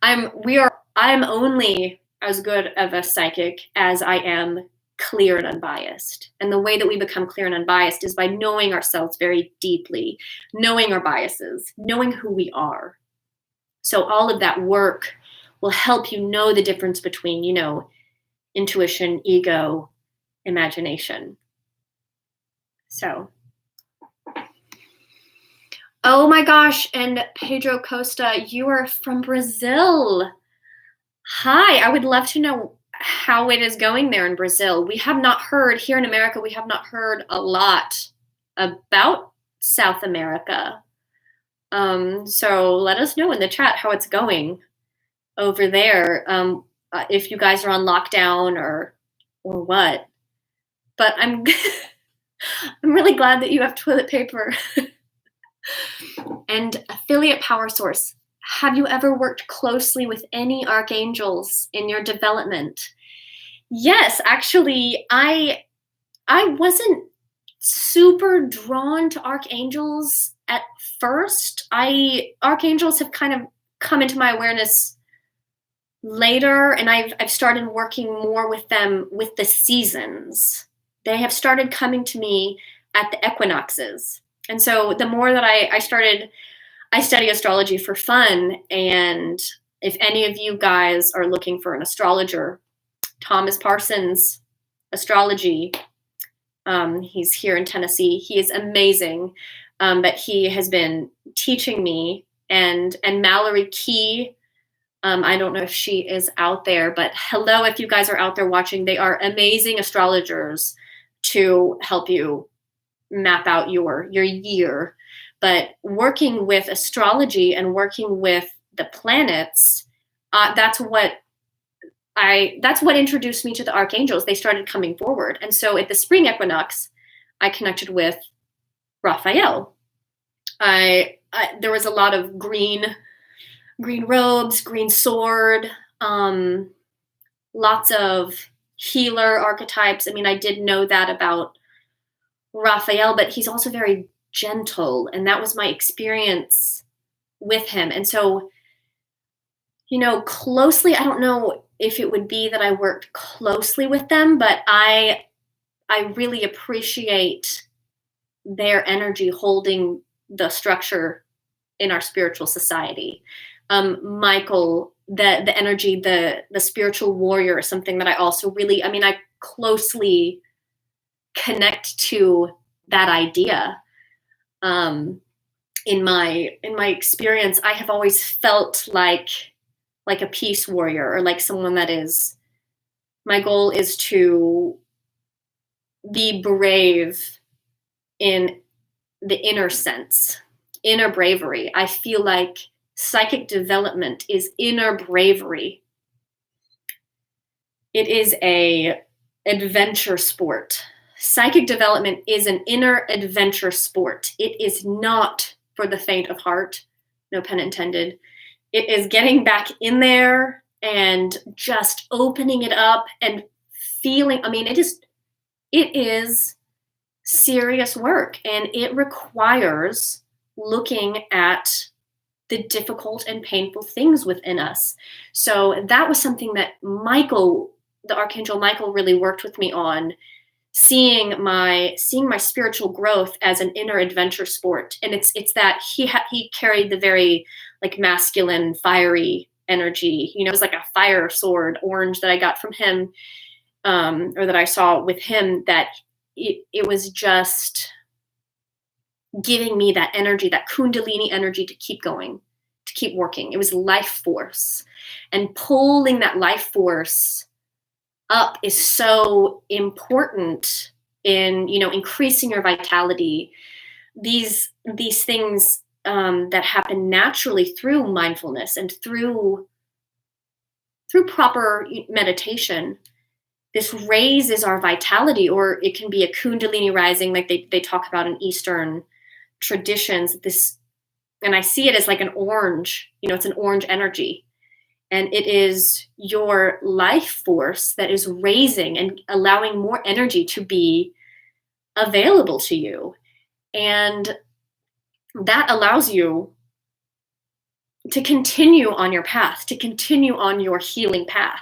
I'm only as good of a psychic as I am clear and unbiased. And the way that we become clear and unbiased is by knowing ourselves very deeply, knowing our biases, knowing who we are. So all of that work will help you know the difference between, intuition, ego, imagination. So, oh my gosh, and Pedro Costa, you are from Brazil. Hi, I would love to know how it is going there in Brazil. We have not heard, here in America, we have not heard a lot about South America. So let us know in the chat how it's going over there. If you guys are on lockdown or what. But I'm I'm really glad that you have toilet paper. And affiliate power source. Have you ever worked closely with any archangels in your development? Yes, actually, I wasn't super drawn to archangels at first. Archangels have kind of come into my awareness later, and I've started working more with them with the seasons. They have started coming to me at the equinoxes. And so the more that I study astrology for fun, and if any of you guys are looking for an astrologer, Thomas Parsons Astrology, he's here in Tennessee. He is amazing, but he has been teaching me, and Mallory Key, I don't know if she is out there, but hello, if you guys are out there watching, they are amazing astrologers to help you map out your year. But working with astrology and working with the planets, that's what introduced me to the archangels. They started coming forward. And so at the spring equinox, I connected with Raphael. There was a lot of green robes, green sword, lots of healer archetypes. I mean, I did know that about Raphael, but he's also very gentle, and that was my experience with him. And so, closely, I don't know if it would be that I worked closely with them, but I really appreciate their energy holding the structure in our spiritual society. Michael, the energy, the spiritual warrior is something that I also really, I closely connect to that idea. In my experience, I have always felt like a peace warrior, or like someone that is, my goal is to be brave in the inner sense, inner bravery. I feel like psychic development is inner bravery. It is a adventure sport. Psychic development is an inner adventure sport. It is not for the faint of heart, no pun intended. It is getting back in there and just opening it up and feeling, it is serious work, and it requires looking at the difficult and painful things within us. So that was something that Michael, the Archangel Michael, really worked with me on, seeing my spiritual growth as an inner adventure sport. And it's that he carried the very like masculine, fiery energy. It was like a fire sword, orange, that I got from him, or that I saw with him, that it was just giving me that energy, that Kundalini energy, to keep going, to keep working. It was life force, and pulling that life force up is so important in, increasing your vitality. These things that happen naturally through mindfulness and through proper meditation. This raises our vitality, or it can be a Kundalini rising, like they talk about in Eastern traditions. And I see it as like an orange, it's an orange energy. And it is your life force that is raising and allowing more energy to be available to you. And that allows you to continue on your path, to continue on your healing path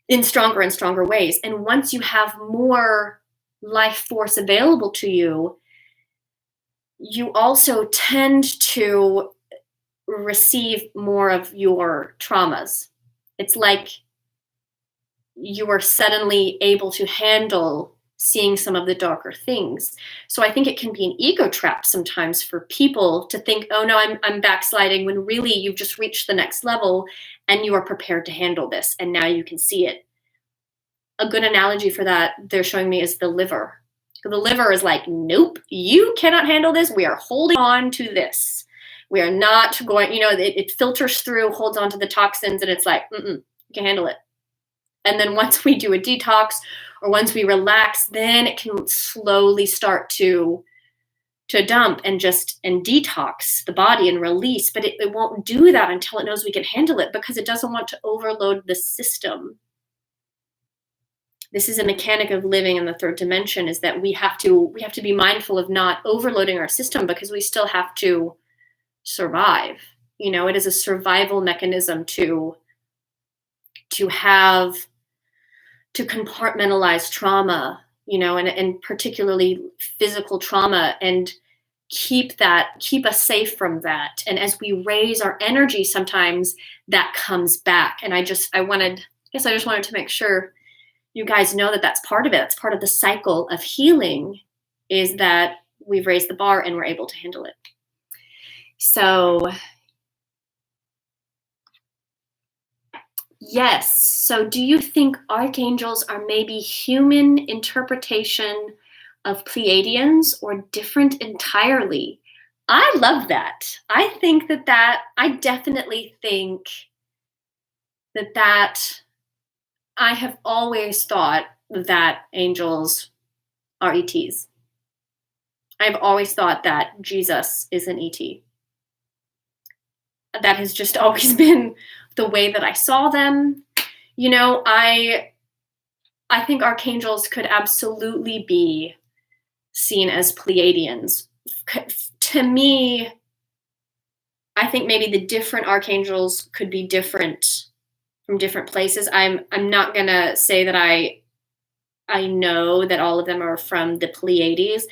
in stronger and stronger ways. And once you have more life force available to you, you also tend to receive more of your traumas. It's like you are suddenly able to handle seeing some of the darker things. So I think it can be an ego trap sometimes for people to think, oh no, I'm backsliding, when really you've just reached the next level and you are prepared to handle this, and now you can see it. A good analogy for that they're showing me is the liver. The liver is like, nope, you cannot handle this. We are holding on to this. We are not going, it filters through, holds on to the toxins, and it's like, you can handle it. And then once we do a detox, or once we relax, then it can slowly start to dump and detox the body and release. But it won't do that until it knows we can handle it, because it doesn't want to overload the system. This is a mechanic of living in the third dimension, is that we have to be mindful of not overloading our system, because we still have to survive. It is a survival mechanism to compartmentalize trauma, and particularly physical trauma, and keep us safe from that. And as we raise our energy, sometimes that comes back. And I just wanted to make sure you guys know that that's part of it. That's part of the cycle of healing, is that we've raised the bar and we're able to handle it. So yes. So do you think archangels are maybe human interpretation of Pleiadians, or different entirely? I love that. I definitely think that I have always thought that angels are ETs. I've always thought that Jesus is an ET. That has just always been the way that I saw them. I think archangels could absolutely be seen as Pleiadians. To me, I think maybe the different archangels could be different from different places. I'm not gonna say that I know that all of them are from the Pleiades.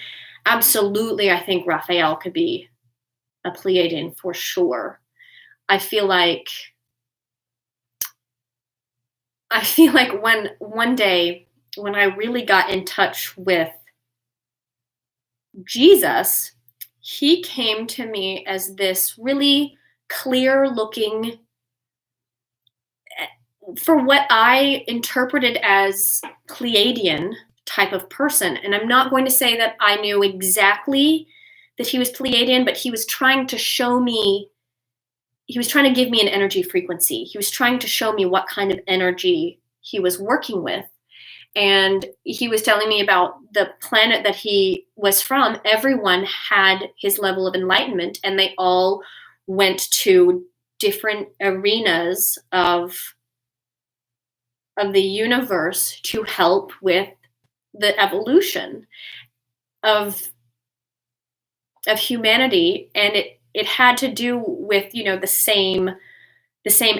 Absolutely, I think Raphael could be a Pleiadian for sure. I feel like when one day when I really got in touch with Jesus, he came to me as this really clear looking, for what I interpreted as Pleiadian type of person. And I'm not going to say that I knew exactly that he was Pleiadian, but he was trying to show me, he was trying to give me an energy frequency. He was trying to show me what kind of energy he was working with. And he was telling me about the planet that he was from. Everyone had his level of enlightenment, and they all went to different arenas of the universe to help with the evolution of humanity. And it had to do with, the same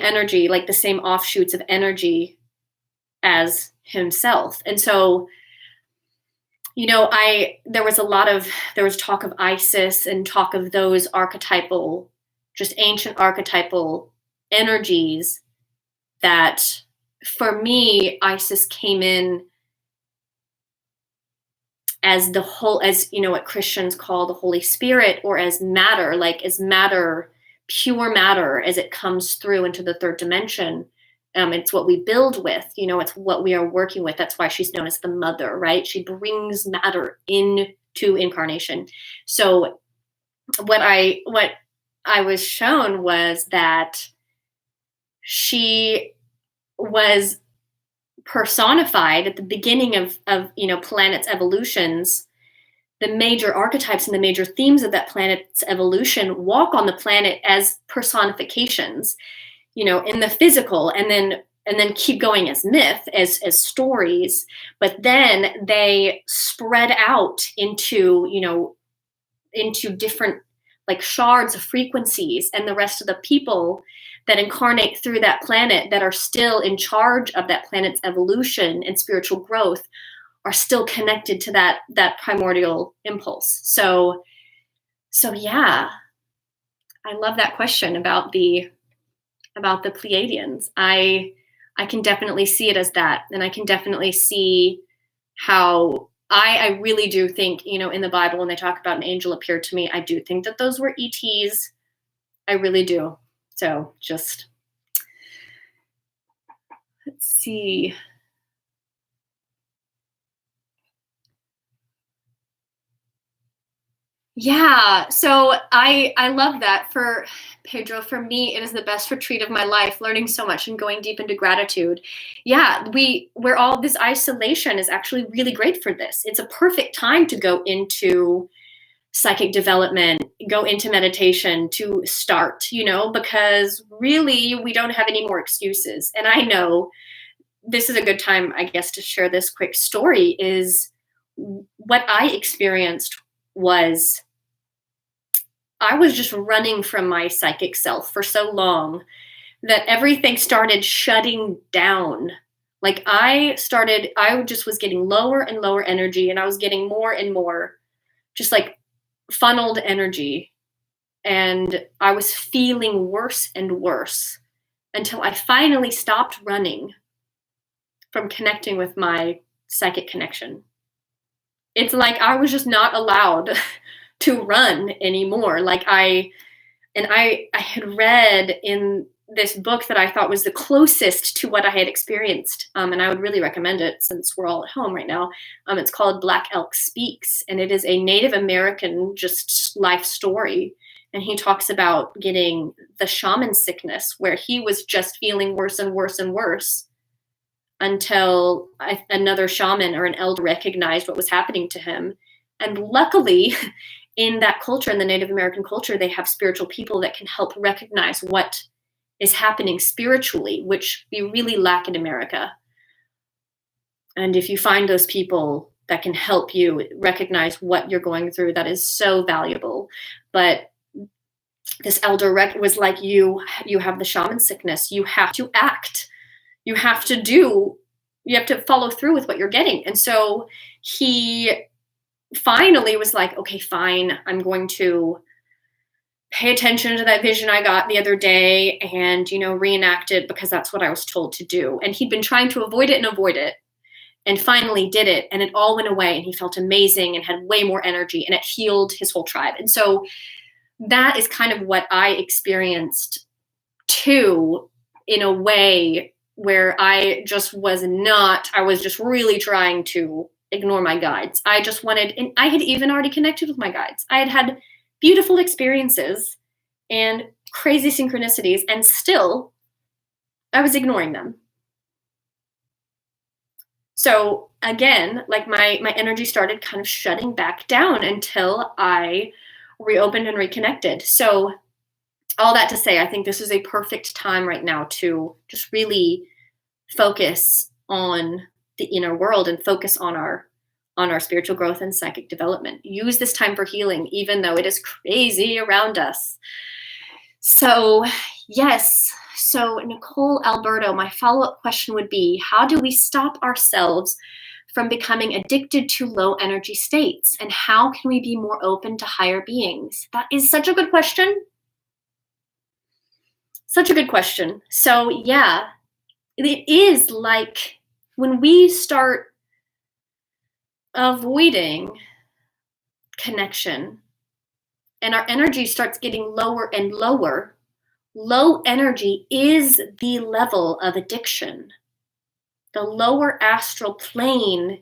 energy, like the same offshoots of energy as himself. And so, there was talk of Isis and talk of those archetypal, just ancient archetypal energies that, for me, Isis came in as what Christians call the Holy Spirit, or as matter, pure matter as it comes through into the third dimension. It's what we build with, it's what we are working with. That's why she's known as the mother, right? She brings matter into incarnation. So what I was shown was that she was personified at the beginning of planet's evolutions. The major archetypes and the major themes of that planet's evolution walk on the planet as personifications, in the physical, and then keep going as myth, as stories, but then they spread out into different, like, shards of frequencies, and the rest of the people that incarnate through that planet, that are still in charge of that planet's evolution and spiritual growth, are still connected to that primordial impulse. So yeah, I love that question about the Pleiadians. I can definitely see it as that, and I can definitely see how I really do think, in the Bible, when they talk about an angel appeared to me, I do think that those were ETs. I really do. So just, let's see. Yeah, so I love that. For Pedro, for me, it is the best retreat of my life, learning so much and going deep into gratitude. Yeah, we're all, this isolation is actually really great for this. It's a perfect time to go into psychic development, go into meditation, to start, because really we don't have any more excuses. And I know this is a good time, I guess, to share this quick story. Is what I experienced was, I was just running from my psychic self for so long that everything started shutting down. Like, I just was getting lower and lower energy, and I was getting more and more just like funneled energy. And I was feeling worse and worse until I finally stopped running from connecting with my psychic connection. It's like I was just not allowed to run anymore. Like, I had read in this book that I thought was the closest to what I had experienced, and I would really recommend it since we're all at home right now. It's called Black Elk Speaks, and it is a Native American just life story. And he talks about getting the shaman sickness, where he was just feeling worse and worse and worse until another shaman or an elder recognized what was happening to him. And luckily, in that culture, in the Native American culture, they have spiritual people that can help recognize what is happening spiritually, which we really lack in America. And if you find those people that can help you recognize what you're going through, that is so valuable. But this elder was like, you have the shaman sickness. You have to act. You have to follow through with what you're getting. And so he finally was like, okay, fine. I'm going to pay attention to that vision I got the other day and, reenact it because that's what I was told to do. And he'd been trying to avoid it and finally did it. And it all went away and he felt amazing and had way more energy and it healed his whole tribe. And so that is kind of what I experienced too, in a way where I was just really trying to ignore my guides. I just wanted, and I had even already connected with my guides. I had beautiful experiences and crazy synchronicities, and still I was ignoring them. So again, like my energy started kind of shutting back down until I reopened and reconnected. So all that to say, I think this is a perfect time right now to just really focus on the inner world and focus on our spiritual growth and psychic development. Use this time for healing, even though it is crazy around us. So yes. So Nicole Alberto, my follow-up question would be, how do we stop ourselves from becoming addicted to low energy states? And how can we be more open to higher beings? That is such a good question. Such a good question. So yeah, it is like when we start avoiding connection and our energy starts getting lower and lower, low energy is the level of addiction. The lower astral plane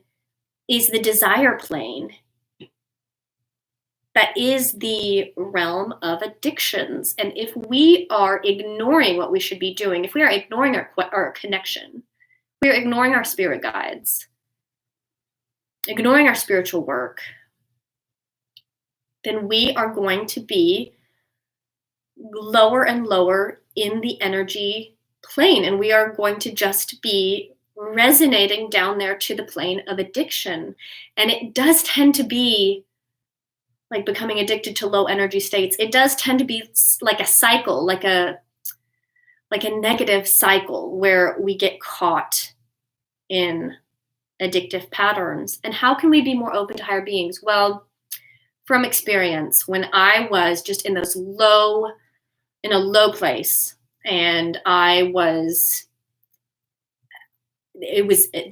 is the desire plane. That is the realm of addictions. And if we are ignoring what we should be doing, if we are ignoring our connection, we are ignoring our spirit guides, ignoring our spiritual work, then we are going to be lower and lower in the energy plane. And we are going to just be resonating down there to the plane of addiction. And it does tend to be like becoming addicted to low energy states. It does tend to be like a cycle, like a negative cycle where we get caught in addictive patterns. And how can we be more open to higher beings? Well, from experience, when I was just in a low place, and there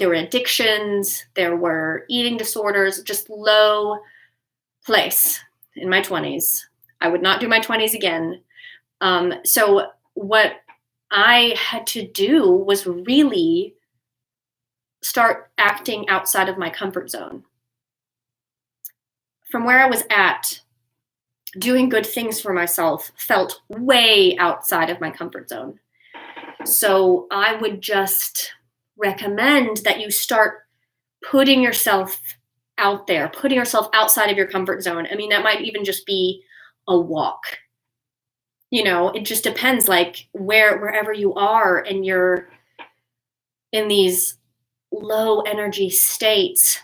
were addictions, there were eating disorders, just low place in my 20s. I would not do my 20s again. So what I had to do was really start acting outside of my comfort zone. From where I was at, doing good things for myself felt way outside of my comfort zone. So I would just recommend that you start putting yourself out there, putting yourself outside of your comfort zone. I mean, that might even just be a walk. It just depends, like wherever you are and you're in these low energy states,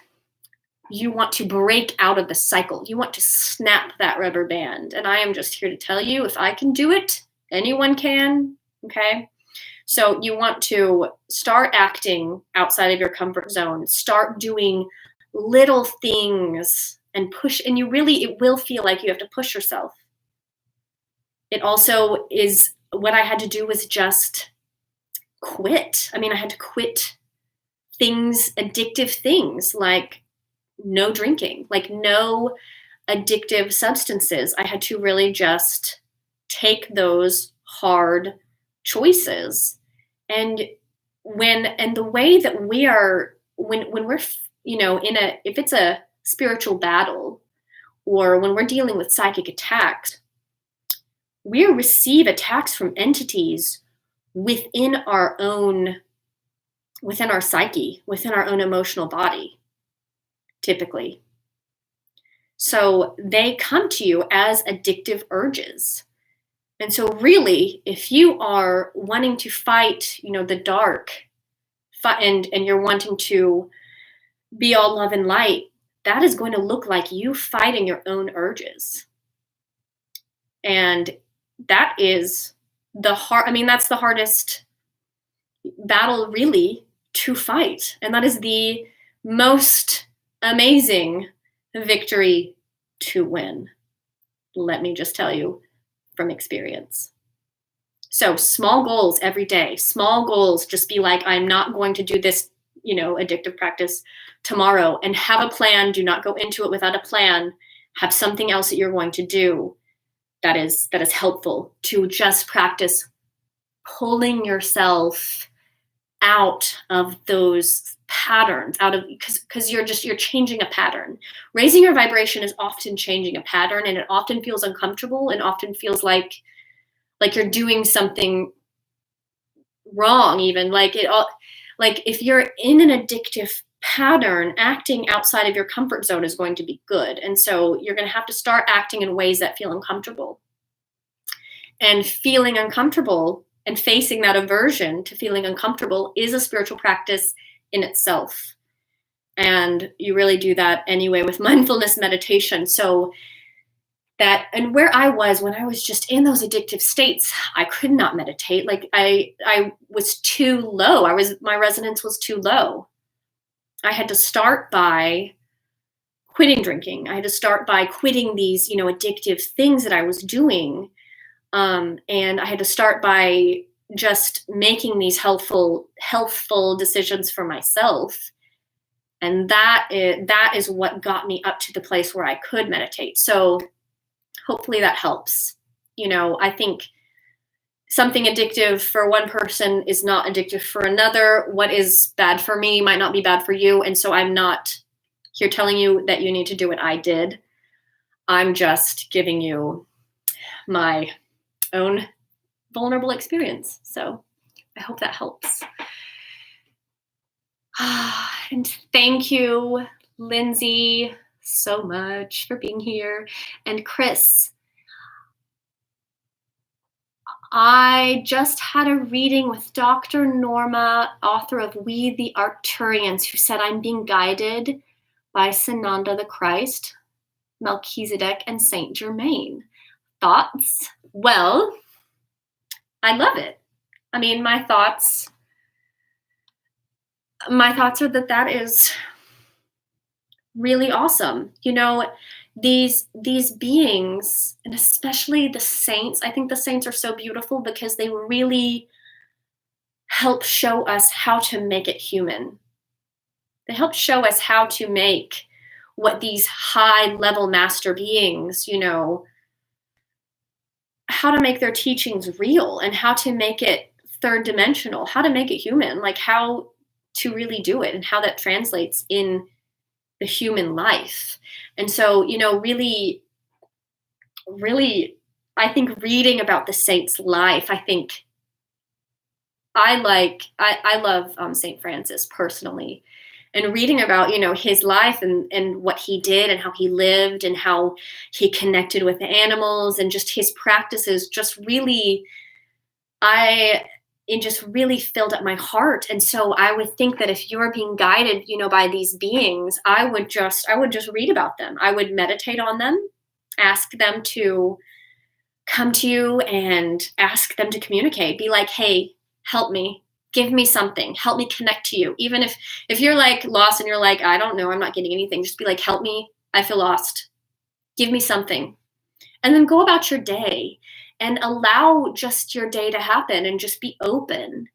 you want to break out of the cycle. You want to snap that rubber band. And I am just here to tell you, if I can do it, anyone can. Okay. So you want to start acting outside of your comfort zone, start doing little things and push. And it will feel like you have to push yourself. It also is, what I had to do was just quit. I mean, I had to quit addictive things like no drinking, like no addictive substances. I had to really just take those hard choices. And the way that we are, when we're, if it's a spiritual battle or when we're dealing with psychic attacks, we receive attacks from entities within our psyche, within our own emotional body, typically. So they come to you as addictive urges. And so really, if you are wanting to fight, the dark, and you're wanting to be all love and light, that is going to look like you fighting your own urges. And that is that's the hardest battle really to fight. And that is the most amazing victory to win. Let me just tell you from experience. So small goals every day, small goals, just be like, I'm not going to do this, addictive practice tomorrow, and have a plan. Do not go into it without a plan. Have something else that you're going to do that is helpful to just practice pulling yourself out of those patterns, because you're changing a pattern. Raising your vibration is often changing a pattern, and it often feels uncomfortable and often feels like you're doing something wrong, even like if you're in an addictive pattern, acting outside of your comfort zone is going to be good. And so you're going to have to start acting in ways that feel uncomfortable. And feeling uncomfortable and facing that aversion to feeling uncomfortable is a spiritual practice in itself. And you really do that anyway with mindfulness meditation. So and where I was when I was just in those addictive states, I could not meditate. Like I was too low. My resonance was too low. I had to start by quitting drinking. I had to start by quitting these, addictive things that I was doing. And I had to start by just making these healthful decisions for myself. And that is what got me up to the place where I could meditate. So hopefully that helps. I think something addictive for one person is not addictive for another. What is bad for me might not be bad for you. And so I'm not here telling you that you need to do what I did. I'm just giving you my own vulnerable experience. So I hope that helps. And thank you, Lindsay, so much for being here. And Chris, I just had a reading with Dr. Norma, author of We the Arcturians, who said, I'm being guided by Sananda the Christ, Melchizedek, and Saint Germain. Thoughts? Well, I love it. I mean, my thoughts are that is really awesome. These beings, and especially the saints, I think the saints are so beautiful because they really help show us how to make it human. They help show us how to make what these high level master beings, how to make their teachings real and how to make it third dimensional, how to make it human, like how to really do it and how that translates in the human life. And so, really, really, I think reading about the saint's life, I love St. Francis personally, and reading about, his life and what he did and how he lived and how he connected with the animals and just his practices it just really filled up my heart. And so I would think that if you're being guided, by these beings, I would just read about them. I would meditate on them, ask them to come to you and ask them to communicate. Be like, hey, help me. Give me something. Help me connect to you. Even if you're like lost and you're like, I don't know, I'm not getting anything. Just be like, help me. I feel lost. Give me something. And then go about your day and allow just your day to happen and just be open.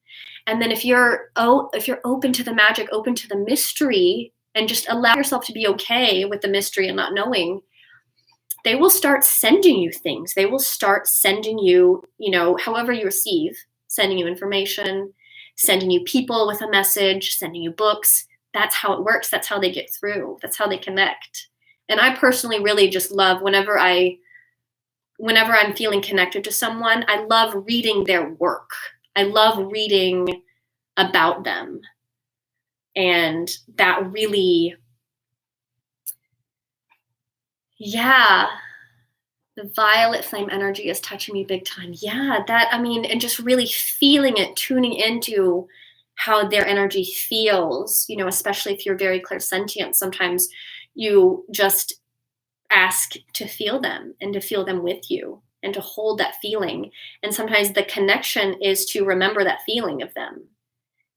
And then if you're open to the magic, open to the mystery, and just allow yourself to be okay with the mystery and not knowing, they will start sending you things. They will start sending you, however you receive, sending you information, sending you people with a message, sending you books. That's how it works. That's how they get through. That's how they connect. And I personally really just love whenever I'm feeling connected to someone, I love reading their work. I love reading about them. And that really, The violet flame energy is touching me big time. Yeah, and just really feeling it, tuning into how their energy feels, especially if you're very clairsentient. Sometimes you just ask to feel them and to feel them with you and to hold that feeling. And sometimes the connection is to remember that feeling of them,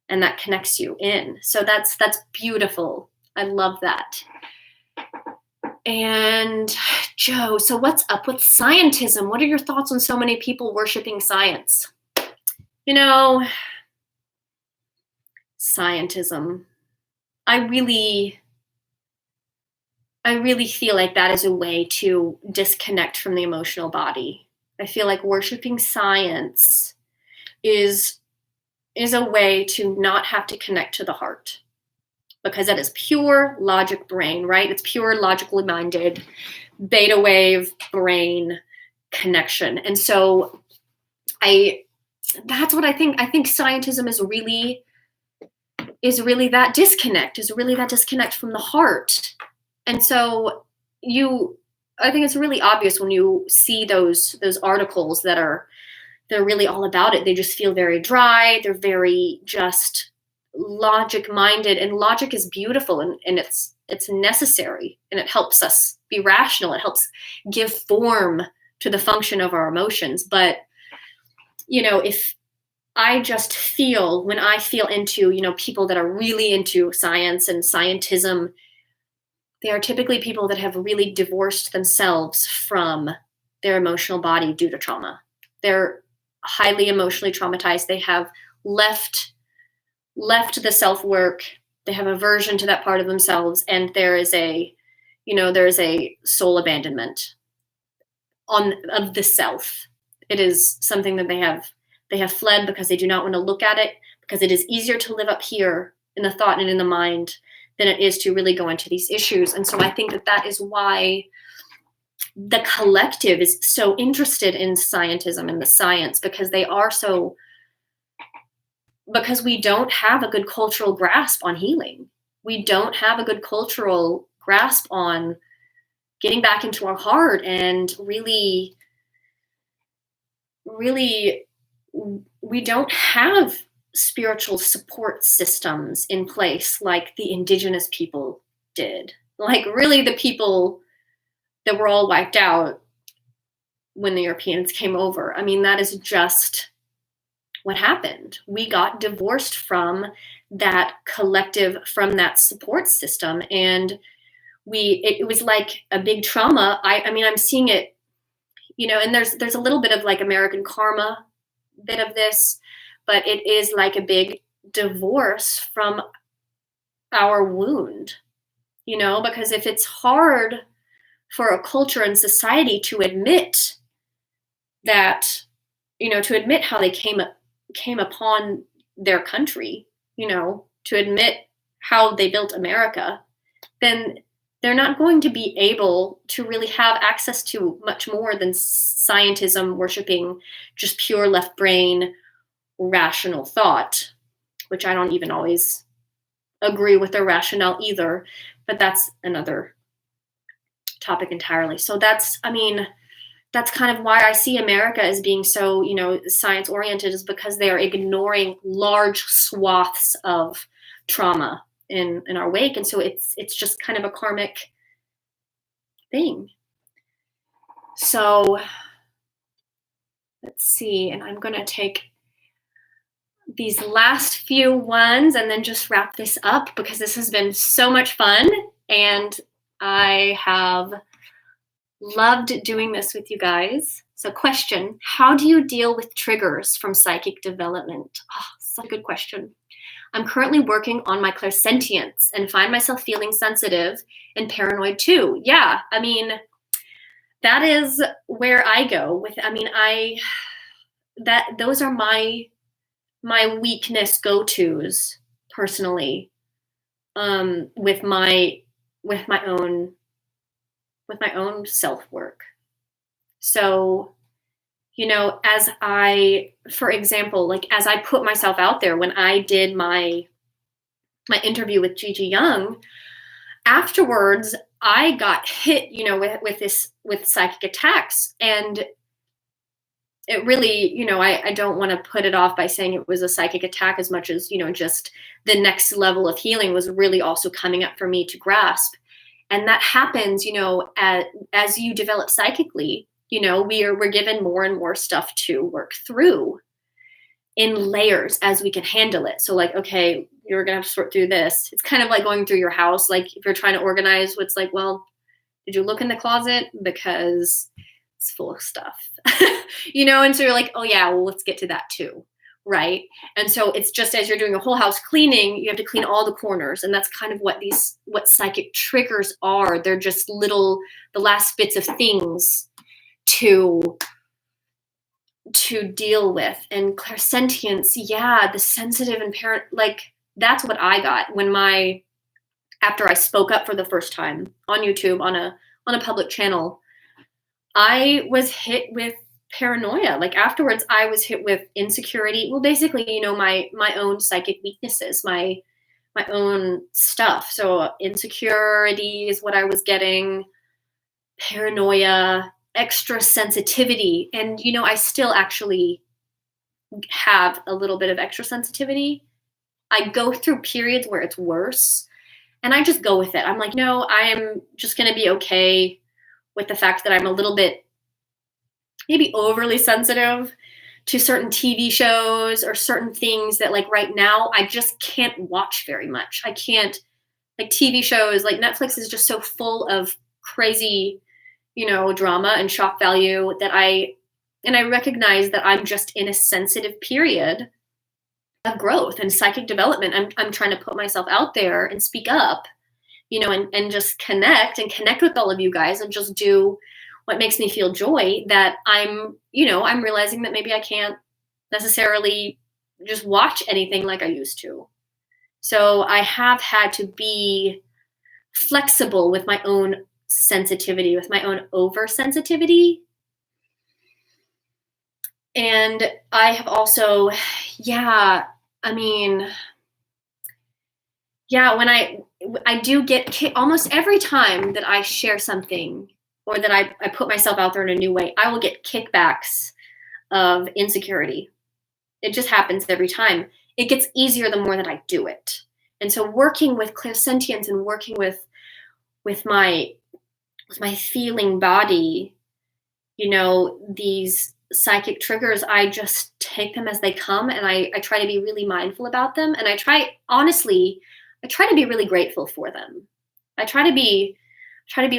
and that connects you in. So that's beautiful. I love that. And Joe, so what's up with scientism? What are your thoughts on so many people worshiping science? Scientism. I really feel like that is a way to disconnect from the emotional body. I feel like worshiping science is a way to not have to connect to the heart, because that is pure logic brain, right? It's pure logically minded beta wave brain connection. And so that's what I think. I think scientism is really that disconnect from the heart. And so I think it's really obvious when you see those articles they're really all about it. They just feel very dry. They're very just logic minded, and logic is beautiful, and it's necessary, and it helps us be rational. It helps give form to the function of our emotions. But if I just feel, when I feel into people that are really into science and scientism, they are typically people that have really divorced themselves from their emotional body due to trauma. They're highly emotionally traumatized. They have left the self-work. They have aversion to that part of themselves, and there is a soul abandonment of the self. It is something that they have fled because they do not want to look at it, because it is easier to live up here in the thought and in the mind than it is to really go into these issues. And so I think that is why the collective is so interested in scientism and the science, because because we don't have a good cultural grasp on healing. We don't have a good cultural grasp on getting back into our heart, and really, we don't have spiritual support systems in place like the indigenous people did. Like, really, the people that were all wiped out when the Europeans came over. I mean, that is just what happened. We got divorced from that collective, from that support system, and it was like a big trauma. I'm seeing it, and there's a little bit of like American karma bit of this, but it is like a big divorce from our wound, because if it's hard for a culture and society to admit that, to admit how they came upon their country, to admit how they built America, then they're not going to be able to really have access to much more than scientism, worshiping just pure left brain rational thought, which I don't even always agree with their rationale either, but that's another topic entirely. So that's kind of why I see America as being so, science oriented, is because they are ignoring large swaths of trauma in our wake. And so it's just kind of a karmic thing. So let's see, and I'm going to take these last few ones and then just wrap this up, because this has been so much fun, and I have loved doing this with you guys. So question, how do you deal with triggers from psychic development? Oh, such a good question. I'm currently working on my clairsentience and find myself feeling sensitive and paranoid too. Yeah, that is where I go with, those are my weakness go-tos personally, with my own self-work. So, for example, like as I put myself out there, when I did my interview with Gigi Young, afterwards, I got hit, with psychic attacks, and it really, I don't want to put it off by saying it was a psychic attack as much as, just the next level of healing was really also coming up for me to grasp. And that happens, as you develop psychically, we're given more and more stuff to work through in layers as we can handle it. So like, okay, you're going to have to sort through this. It's kind of like going through your house. Like if you're trying to organize what's like, well, did you look in the closet? Because it's full of stuff, and so you're like, oh yeah, well, let's get to that too. Right. And so it's just as you're doing a whole house cleaning, you have to clean all the corners. And that's kind of what psychic triggers are. They're just the last bits of things to deal with. And clairsentience, yeah, the sensitive and parent, like that's what I got after I spoke up for the first time on YouTube on a public channel. I was hit with paranoia. Like afterwards, I was hit with insecurity. Well, basically, my own psychic weaknesses, my own stuff. So insecurity is what I was getting, paranoia, extra sensitivity. And, I still actually have a little bit of extra sensitivity. I go through periods where it's worse, and I just go with it. I'm like, no, I'm just going to be okay with the fact that I'm a little bit maybe overly sensitive to certain TV shows or certain things that like right now I just can't watch very much. I can't, like TV shows, like Netflix is just so full of crazy, drama and shock value that I recognize that I'm just in a sensitive period of growth and psychic development. I'm trying to put myself out there and speak up, and just connect with all of you guys and just do what makes me feel joy, that I'm realizing that maybe I can't necessarily just watch anything like I used to. So I have had to be flexible with my own sensitivity, with my own oversensitivity. And I have also, when I do get almost every time that I share something or that I put myself out there in a new way, I will get kickbacks of insecurity. It just happens every time. It gets easier the more that I do it. And so working with clairsentience and working with my feeling body, these psychic triggers, I just take them as they come, and I try to be really mindful about them. And I try to be really grateful for them. I try to be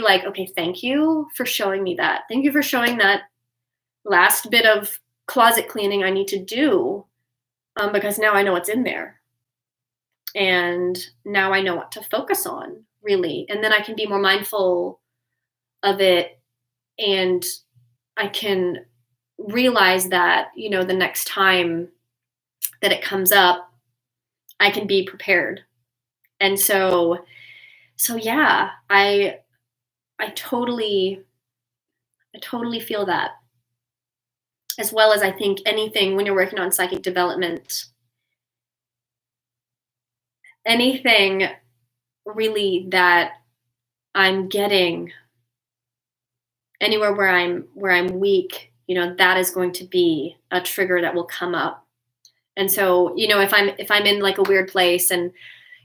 like, okay, thank you for showing me that. Thank you for showing that last bit of closet cleaning I need to do, because now I know what's in there. And now I know what to focus on, really. And then I can be more mindful of it, and I can realize that, the next time that it comes up, I can be prepared. And so yeah, I totally feel that. As well as I think anything when you're working on psychic development, anything really that I'm getting anywhere where I'm weak, that is going to be a trigger that will come up. And so, if I'm in like a weird place and,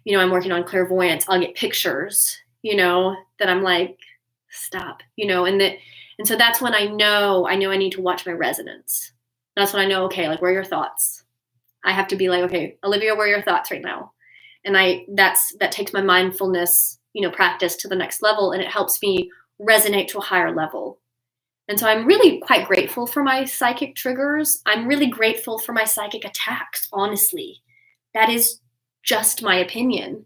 I'm working on clairvoyance, I'll get pictures, that I'm like, stop, and so that's when I know I need to watch my resonance. That's when I know, okay, like, where are your thoughts? I have to be like, okay, Olivia, where are your thoughts right now? And that takes my mindfulness, practice to the next level, and it helps me resonate to a higher level. And so I'm really quite grateful for my psychic triggers. I'm really grateful for my psychic attacks, honestly. That is just my opinion,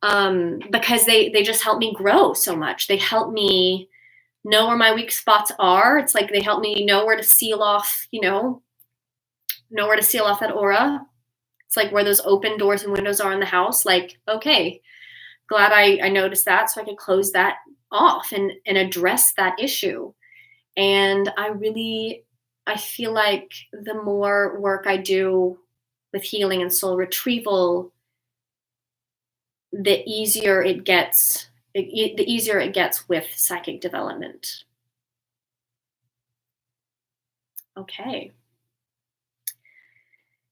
because they just help me grow so much. They help me know where my weak spots are. It's like they help me know where to seal off, know where to seal off that aura. It's like where those open doors and windows are in the house. Like, okay, glad I noticed that so I could close that off and address that issue. And I feel like the more work I do with healing and soul retrieval, the easier it gets the easier it gets with psychic development. Okay.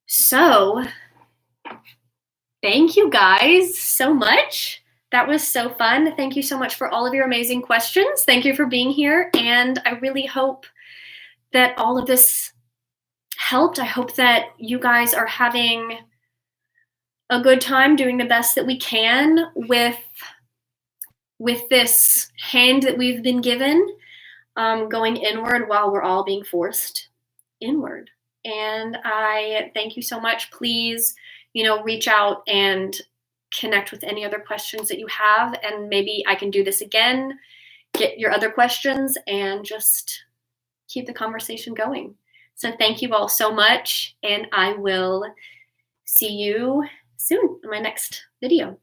So thank you guys so much. That was so fun. Thank you so much for all of your amazing questions. Thank you for being here. And I really hope that all of this helped. I hope that you guys are having a good time doing the best that we can with this hand that we've been given, going inward while we're all being forced inward. And I thank you so much. Please, reach out and connect with any other questions that you have. And maybe I can do this again, get your other questions, and just keep the conversation going. So thank you all so much. And I will see you soon in my next video.